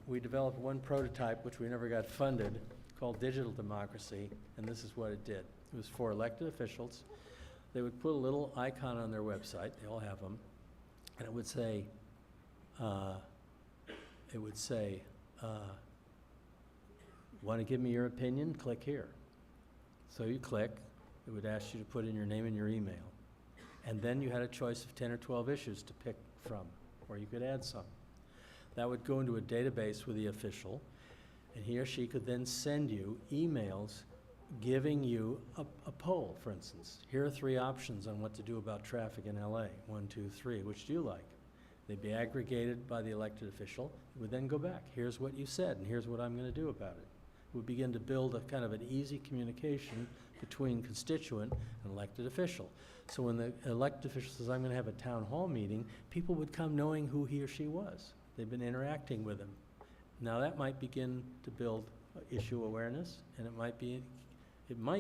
we developed one prototype, which we never got funded, called Digital Democracy, and this is what it did. It was for elected officials. They would put a little icon on their website, they all have them, and it would say, want to give me your opinion? Click here. So you click, it would ask you to put in your name and your email. And then you had a choice of 10 or 12 issues to pick from, or you could add some. That would go into a database with the official, and he or she could then send you emails giving you a poll, for instance. Here are 3 options on what to do about traffic in LA. 1, 2, 3, which do you like? They'd be aggregated by the elected official. It would then go back. Here's what you said, and here's what I'm going to do about it. We begin to build a kind of an easy communication between constituent and elected official. So when the elected official says, I'm going to have a town hall meeting, people would come knowing who he or she was. They've been interacting with him. Now that might begin to build issue awareness, and it might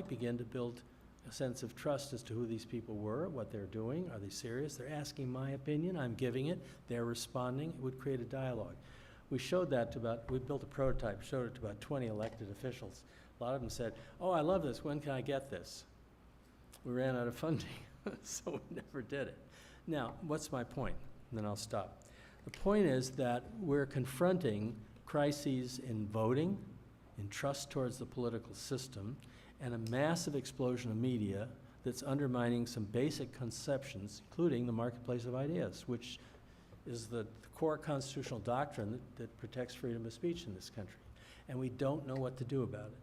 begin to build a sense of trust as to who these people were, what they're doing, are they serious? They're asking my opinion, I'm giving it, they're responding. It would create a dialogue. We showed that to we built a prototype, showed it to about 20 elected officials. A lot of them said, oh, I love this, when can I get this? We ran out of funding, so we never did it. Now, what's my point? And then I'll stop. The point is that we're confronting crises in voting, in trust towards the political system, and a massive explosion of media that's undermining some basic conceptions, including the marketplace of ideas, which is the core constitutional doctrine that protects freedom of speech in this country. And we don't know what to do about it.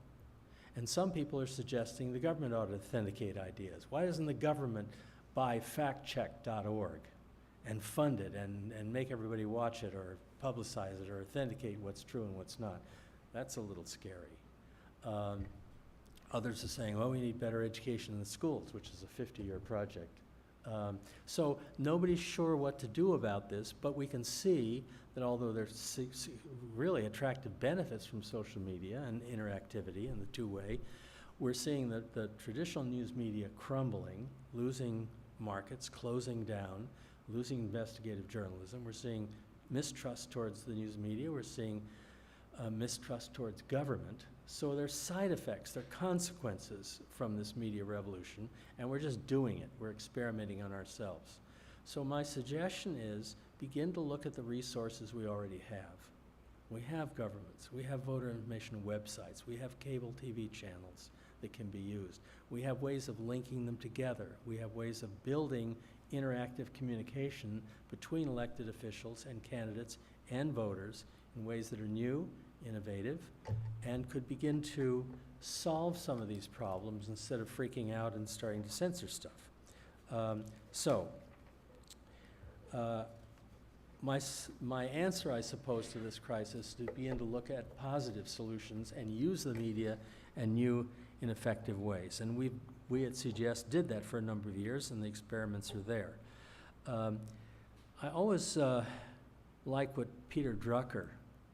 And some people are suggesting the government ought to authenticate ideas. Why doesn't the government buy factcheck.org and fund it and make everybody watch it or publicize it or authenticate what's true and what's not? That's a little scary. Others are saying, well, we need better education in the schools, which is a 50-year project. So nobody's sure what to do about this, but we can see that although there's really attractive benefits from social media and interactivity and the two-way, we're seeing that the traditional news media crumbling, losing markets, closing down, losing investigative journalism. We're seeing mistrust towards the news media. We're seeing mistrust towards government. So there's side effects, there are consequences from this media revolution, and we're just doing it. We're experimenting on ourselves. So my suggestion is begin to look at the resources we already have. We have governments, we have voter information websites, we have cable TV channels that can be used. We have ways of linking them together. We have ways of building interactive communication between elected officials and candidates and voters in ways that are new, innovative, and could begin to solve some of these problems instead of freaking out and starting to censor stuff. my answer, I suppose, to this crisis is to begin to look at positive solutions and use the media in new and effective ways. And we at CGS did that for a number of years, and the experiments are there. I always like what Peter Drucker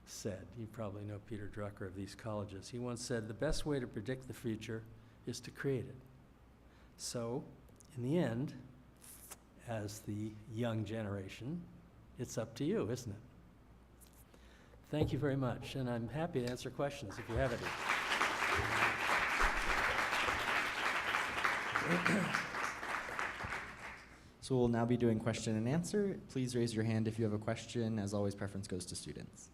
said. You probably know Peter Drucker of these colleges. He once said, the best way to predict the future is to create it. So, in the end, as the young generation, it's up to you, isn't it? Thank you very much, and I'm happy to answer questions if you have any. So we'll now be doing question and answer. Please raise your hand if you have a question. As always, preference goes to students.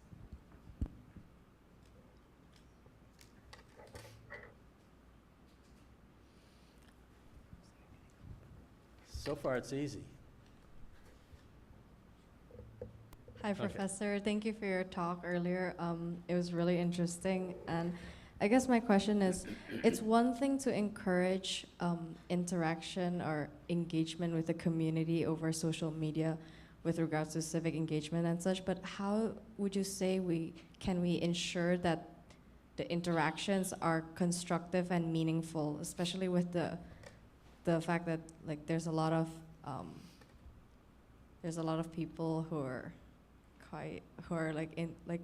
So far, it's easy. Hi, Professor. Thank you for your talk earlier. It was really interesting. And I guess my question is, it's one thing to encourage interaction or engagement with the community over social media with regards to civic engagement and such, but how would you say can we ensure that the interactions are constructive and meaningful, especially with the fact that like there's a lot of people who are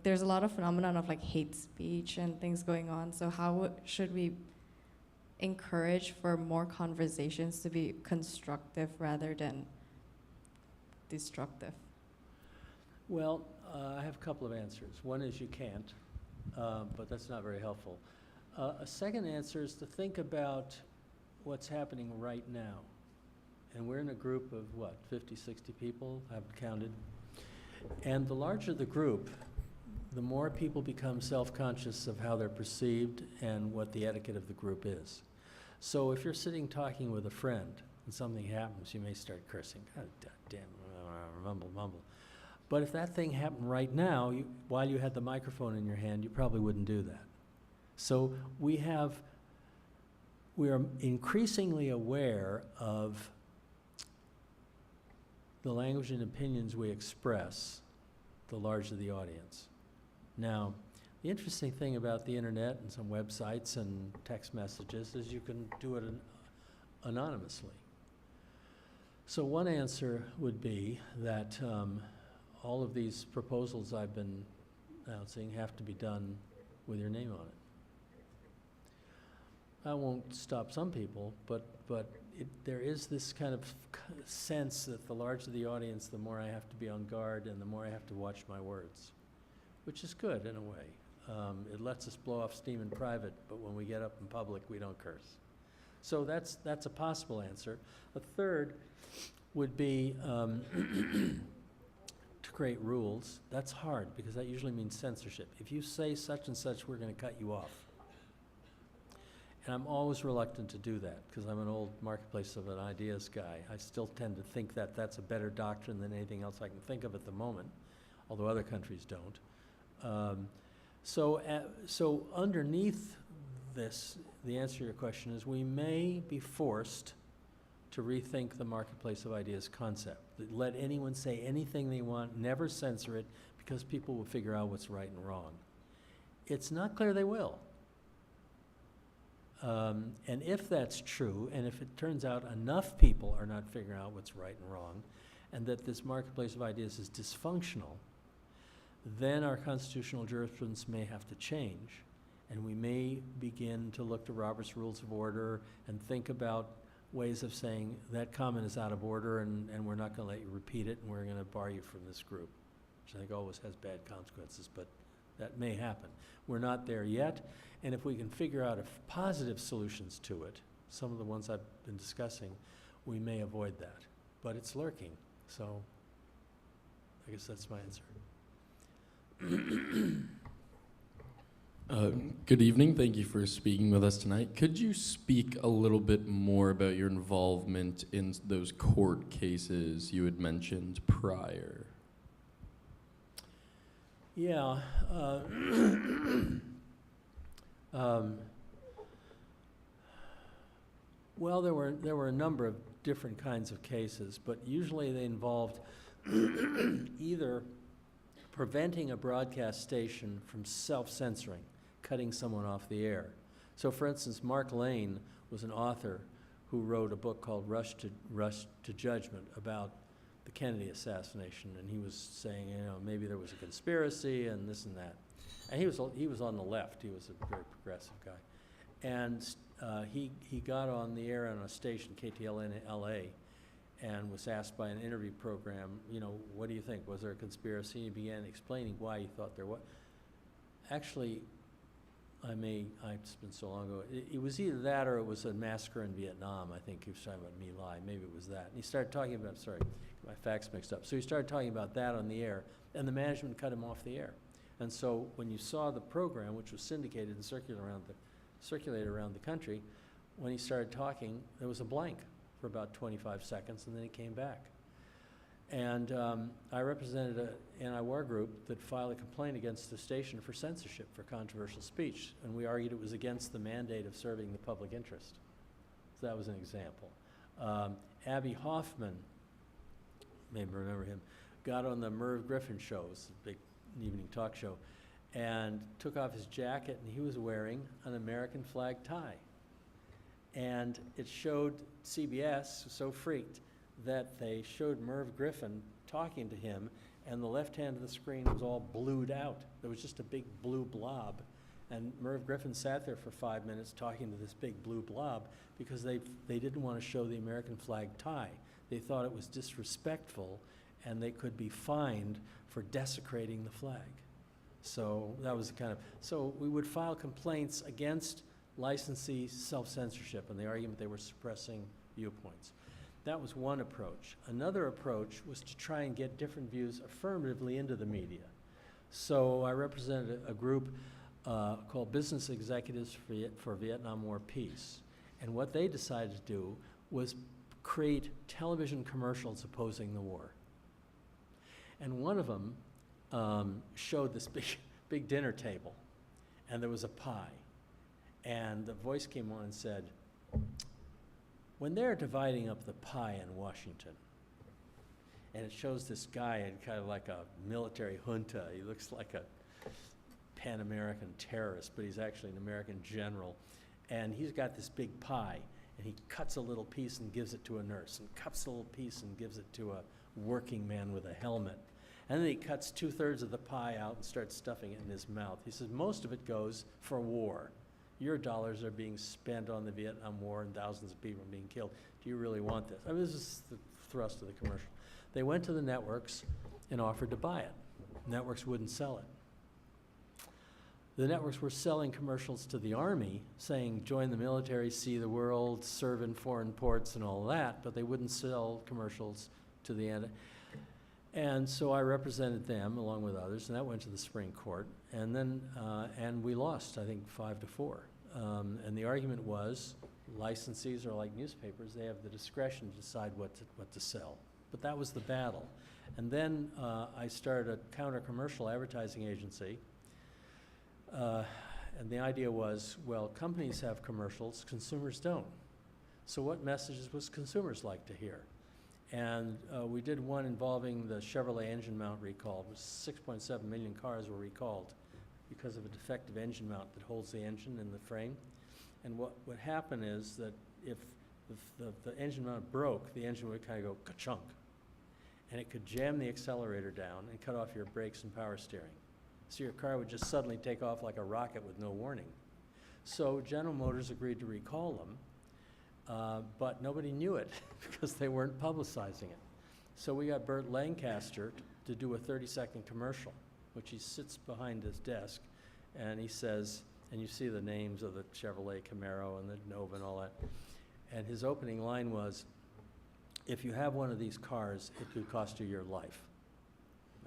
there's a lot of phenomenon of like hate speech and things going on. So how should we encourage for more conversations to be constructive rather than destructive? Well, I have a couple of answers. One is you can't, but that's not very helpful. A second answer is to think about what's happening right now. And we're in a group of, 50, 60 people? I haven't counted. And the larger the group, the more people become self-conscious of how they're perceived and what the etiquette of the group is. So if you're sitting talking with a friend and something happens, you may start cursing. God damn, mumble. But if that thing happened right now, while you had the microphone in your hand, you probably wouldn't do that. So we are increasingly aware of the language and opinions we express, the larger the audience. Now, the interesting thing about the internet and some websites and text messages is you can do it anonymously. So one answer would be that all of these proposals I've been announcing have to be done with your name on it. I won't stop some people, but there is this kind of sense that the larger the audience, the more I have to be on guard and the more I have to watch my words, which is good in a way. It lets us blow off steam in private, but when we get up in public, we don't curse. So that's a possible answer. A third would be to create rules. That's hard because that usually means censorship. If you say such and such, we're going to cut you off. And I'm always reluctant to do that because I'm an old marketplace of an ideas guy. I still tend to think that that's a better doctrine than anything else I can think of at the moment, although other countries don't. So underneath this, the answer to your question is we may be forced to rethink the marketplace of ideas concept. Let anyone say anything they want, never censor it, because people will figure out what's right and wrong. It's not clear they will. And if that's true, and if it turns out enough people are not figuring out what's right and wrong, and that this marketplace of ideas is dysfunctional, then our constitutional jurisprudence may have to change, and we may begin to look to Robert's Rules of Order and think about ways of saying that comment is out of order and we're not going to let you repeat it and we're going to bar you from this group, which I think always has bad consequences, but that may happen. We're not there yet, and if we can figure out positive solutions to it, some of the ones I've been discussing, we may avoid that. But it's lurking, so I guess that's my answer. Good evening. Thank you for speaking with us tonight. Could you speak a little bit more about your involvement in those court cases you had mentioned prior? Yeah. Well, there were a number of different kinds of cases, but usually they involved either preventing a broadcast station from self-censoring, cutting someone off the air. So for instance, Mark Lane was an author who wrote a book called Rush to Judgment about the Kennedy assassination, and he was saying, you know, maybe there was a conspiracy and this and that. And he was on the left. He was a very progressive guy. And he got on the air on a station, KTLA in LA, and was asked by an interview program, you know, what do you think? Was there a conspiracy? He began explaining why he thought there was. Actually, it's been so long ago, it was either that or it was a massacre in Vietnam. I think he was talking about My Lai. Maybe it was that. And he started talking about, sorry, my facts mixed up. So he started talking about that on the air, and the management cut him off the air. And so when you saw the program, which was syndicated and circulated around the country, when he started talking, there was a blank for about 25 seconds, and then he came back. And I represented an anti-war group that filed a complaint against the station for censorship for controversial speech, and we argued it was against the mandate of serving the public interest. So that was an example. Abby Hoffman, maybe remember him, got on the Merv Griffin show, it was a big evening talk show, and took off his jacket, and he was wearing an American flag tie. And it showed CBS, so freaked, that they showed Merv Griffin talking to him, and the left hand of the screen was all blued out. There was just a big blue blob. And Merv Griffin sat there for 5 minutes talking to this big blue blob because they didn't want to show the American flag tie. They thought it was disrespectful, and they could be fined for desecrating the flag. So that was kind of, so we would file complaints against licensee self-censorship and the argument they were suppressing viewpoints. That was one approach. Another approach was to try and get different views affirmatively into the media. So I represented a group called Business Executives for Vietnam War Peace. And what they decided to do was create television commercials opposing the war. And one of them showed this big dinner table, and there was a pie. And the voice came on and said, when they're dividing up the pie in Washington, and it shows this guy in kind of like a military junta, he looks like a Pan-American terrorist, but he's actually an American general, and he's got this big pie, and he cuts a little piece and gives it to a nurse, and cuts a little piece and gives it to a working man with a helmet. And then he cuts 2/3 of the pie out and starts stuffing it in his mouth. He says, most of it goes for war. Your dollars are being spent on the Vietnam War and thousands of people are being killed. Do you really want this? I mean, this is the thrust of the commercial. They went to the networks and offered to buy it. Networks wouldn't sell it. The networks were selling commercials to the Army, saying, join the military, see the world, serve in foreign ports and all that, but they wouldn't sell commercials to the end. And so I represented them along with others, and that went to the Supreme Court. And then, and we lost, I think, 5-4. And the argument was, licensees are like newspapers. They have the discretion to decide what to sell. But that was the battle. And then I started a counter-commercial advertising agency. And the idea was, well, companies have commercials, consumers don't. So what messages would consumers like to hear? And we did one involving the Chevrolet engine mount recall. It was 6.7 million cars were recalled because of a defective engine mount that holds the engine in the frame. And what would happen is that if the engine mount broke, the engine would kind of go ka-chunk. And it could jam the accelerator down and cut off your brakes and power steering. So your car would just suddenly take off like a rocket with no warning. So General Motors agreed to recall them. But nobody knew it because they weren't publicizing it. So we got Burt Lancaster to do a 30-second commercial, which he sits behind his desk, and he says, and you see the names of the Chevrolet Camaro and the Nova and all that, and his opening line was, if you have one of these cars, it could cost you your life.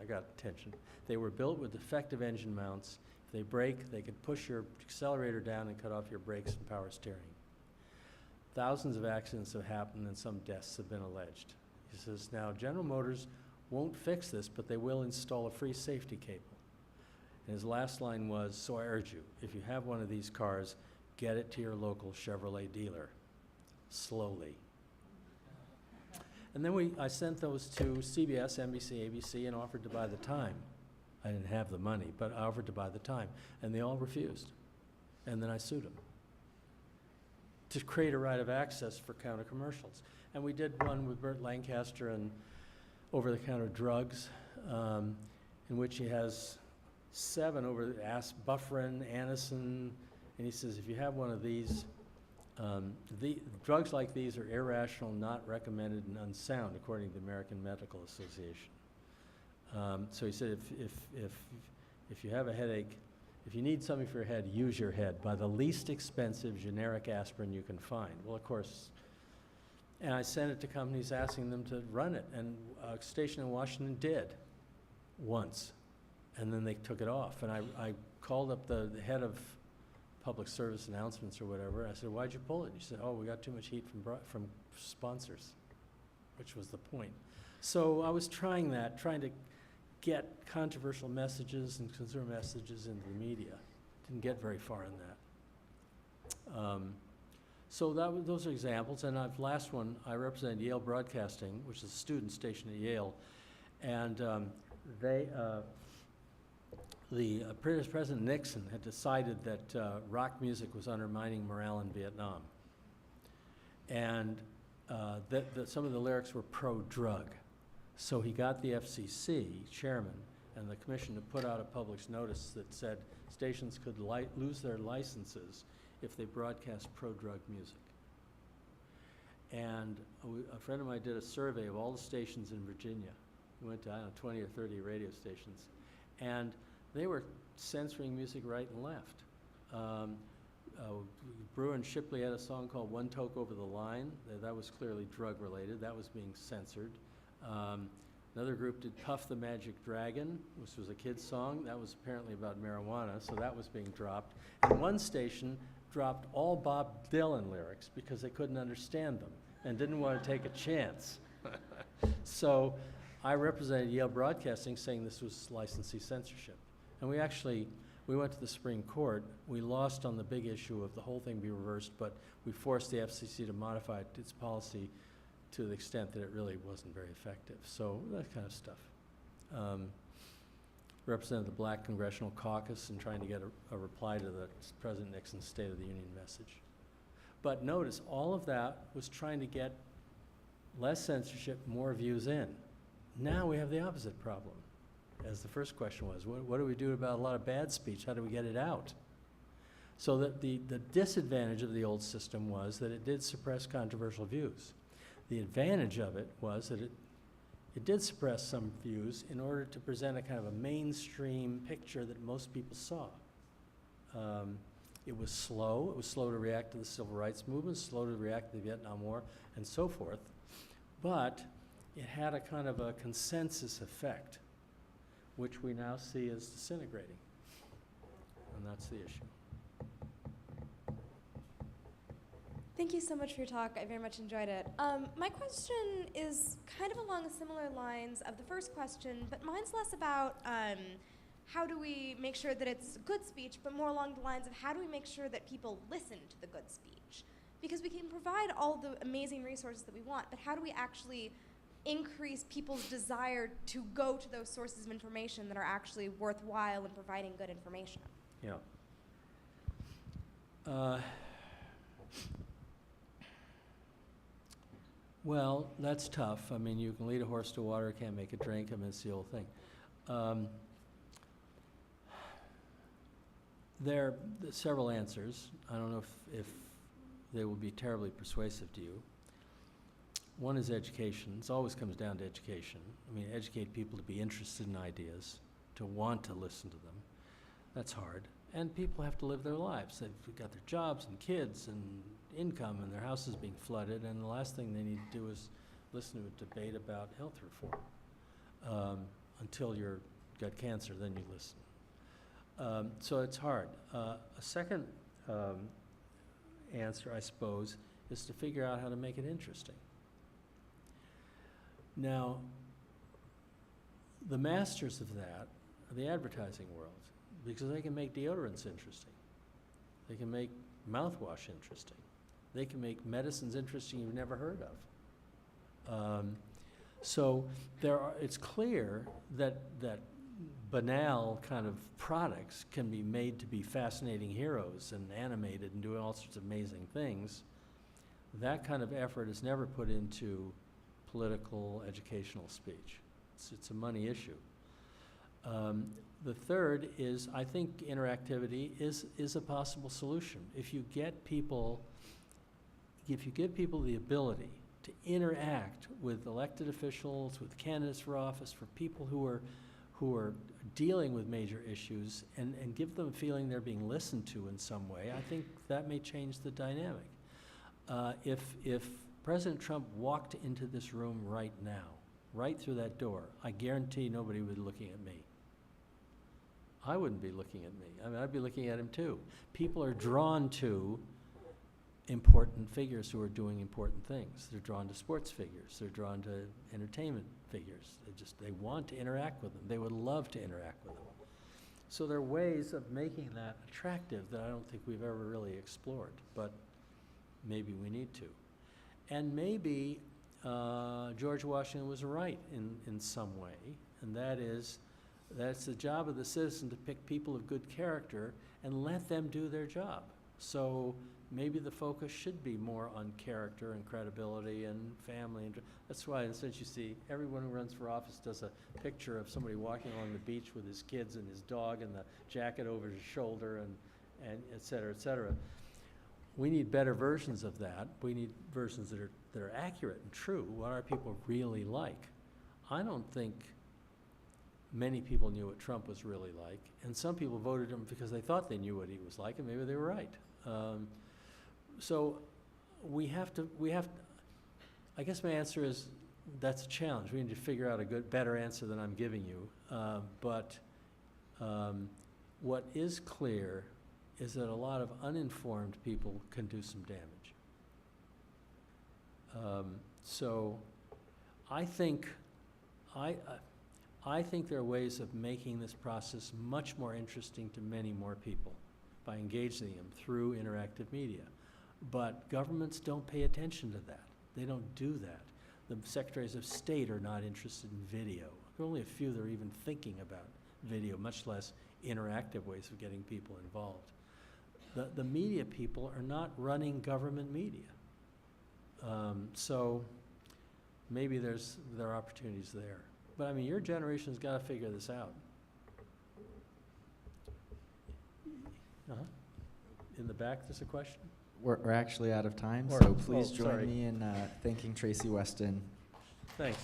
I got attention. They were built with defective engine mounts. If they break, they could push your accelerator down and cut off your brakes and power steering. Thousands of accidents have happened and some deaths have been alleged. He says, now General Motors won't fix this, but they will install a free safety cable. And his last line was, so I urge you, if you have one of these cars, get it to your local Chevrolet dealer, slowly. And then I sent those to CBS, NBC, ABC, and offered to buy the time. I didn't have the money, but I offered to buy the time, and they all refused. And then I sued them to create a right of access for counter commercials. And we did one with Burt Lancaster and over-the-counter drugs, in which he has 7 Bufferin, Anacin, and he says, if you have one of these, drugs like these are irrational, not recommended, and unsound, according to the American Medical Association. So he said, if you have a headache, if you need something for your head, use your head. Buy the least expensive generic aspirin you can find. Well, of course, and I sent it to companies asking them to run it, and a station in Washington did once, and then they took it off. And I called up the head of public service announcements or whatever. I said, why'd you pull it? He said, oh, we got too much heat from sponsors, which was the point. So I was trying to get controversial messages and consumer messages into the media. Didn't get very far in that. So those are examples. And last one, I represent Yale Broadcasting, which is a student station at Yale. And President Nixon had decided that rock music was undermining morale in Vietnam. And that some of the lyrics were pro-drug. So he got the FCC chairman and the commission to put out a public notice that said stations could lose their licenses if they broadcast pro-drug music. And a friend of mine did a survey of all the stations in Virginia. We went to, 20 or 30 radio stations. And they were censoring music right and left. Brewer and Shipley had a song called One Toke Over the Line. That was clearly drug-related. That was being censored. Another group did Puff the Magic Dragon, which was a kid's song. That was apparently about marijuana, so that was being dropped. And one station dropped all Bob Dylan lyrics because they couldn't understand them and didn't want to take a chance. So I represented Yale Broadcasting saying this was licensee censorship. And we went to the Supreme Court. We lost on the big issue of the whole thing be reversed, but we forced the FCC to modify its policy to the extent that it really wasn't very effective. So that kind of stuff. Represented the Black Congressional Caucus and trying to get a reply to the President Nixon's State of the Union message. But notice, all of that was trying to get less censorship, more views in. Now we have the opposite problem. As the first question was, what do we do about a lot of bad speech? How do we get it out? So that the disadvantage of the old system was that it did suppress controversial views. The advantage of it was that it did suppress some views in order to present a kind of a mainstream picture that most people saw. It was slow. It was slow to react to the civil rights movement, slow to react to the Vietnam War, and so forth. But it had a kind of a consensus effect, which we now see as disintegrating. And that's the issue. Thank you so much for your talk. I very much enjoyed it. My question is kind of along similar lines of the first question, but mine's less about how do we make sure that it's good speech, but more along the lines of how do we make sure that people listen to the good speech? Because we can provide all the amazing resources that we want, but how do we actually increase people's desire to go to those sources of information that are actually worthwhile in providing good information? Yeah. Well, that's tough. I mean, you can lead a horse to water, can't make it drink. I mean, it's the old thing. There are several answers. I don't know if they will be terribly persuasive to you. One is education. It always comes down to education. I mean, educate people to be interested in ideas, to want to listen to them. That's hard. And people have to live their lives. They've got their jobs and kids and income, and their house is being flooded, and the last thing they need to do is listen to a debate about health reform. Until you've got cancer, then you listen. So it's hard. A second answer, I suppose, is to figure out how to make it interesting. Now, the masters of that are the advertising world, because they can make deodorants interesting. They can make mouthwash interesting. They can make medicines interesting you've never heard So it's clear that banal kind of products can be made to be fascinating heroes and animated and doing all sorts of amazing things. That kind of effort is never put into political, educational speech. It's a money issue. The third is, I think interactivity is a possible solution. If you give people the ability to interact with elected officials, with candidates for office, for people who are dealing with major issues, and give them a feeling they're being listened to in some way, I think that may change the dynamic. If President Trump walked into this room right now, right through that door, I guarantee nobody would be looking at me. I wouldn't be looking at me. I mean, I'd be looking at him too. People are drawn to important figures who are doing important things. They're drawn to sports figures. They're drawn to entertainment figures. They want to interact with them. They would love to interact with them. So there are ways of making that attractive that I don't think we've ever really explored, but maybe we need to. And maybe George Washington was right in some way, and that is that it's the job of the citizen to pick people of good character and let them do their job. So maybe the focus should be more on character and credibility and family. And that's why, since you see everyone who runs for office does a picture of somebody walking along the beach with his kids and his dog and the jacket over his shoulder and et cetera, et cetera. We need better versions of that. We need versions that are accurate and true. What are people really like? I don't think many people knew what Trump was really like, and some people voted him because they thought they knew what he was like, and maybe they were right. So we have to, I guess my answer is that's a challenge. We need to figure out a better answer than I'm giving you. But what is clear is that a lot of uninformed people can do some damage. So I think there are ways of making this process much more interesting to many more people by engaging them through interactive media. But governments don't pay attention to that. They don't do that. The secretaries of state are not interested in video. There are only a few that are even thinking about video, much less interactive ways of getting people involved. The media people are not running government media. So maybe there are opportunities there. But I mean, your generation's got to figure this out. In the back, there's a question? We're actually out of time, Or- so please oh, join sorry. me in thanking Tracy Weston. Thanks.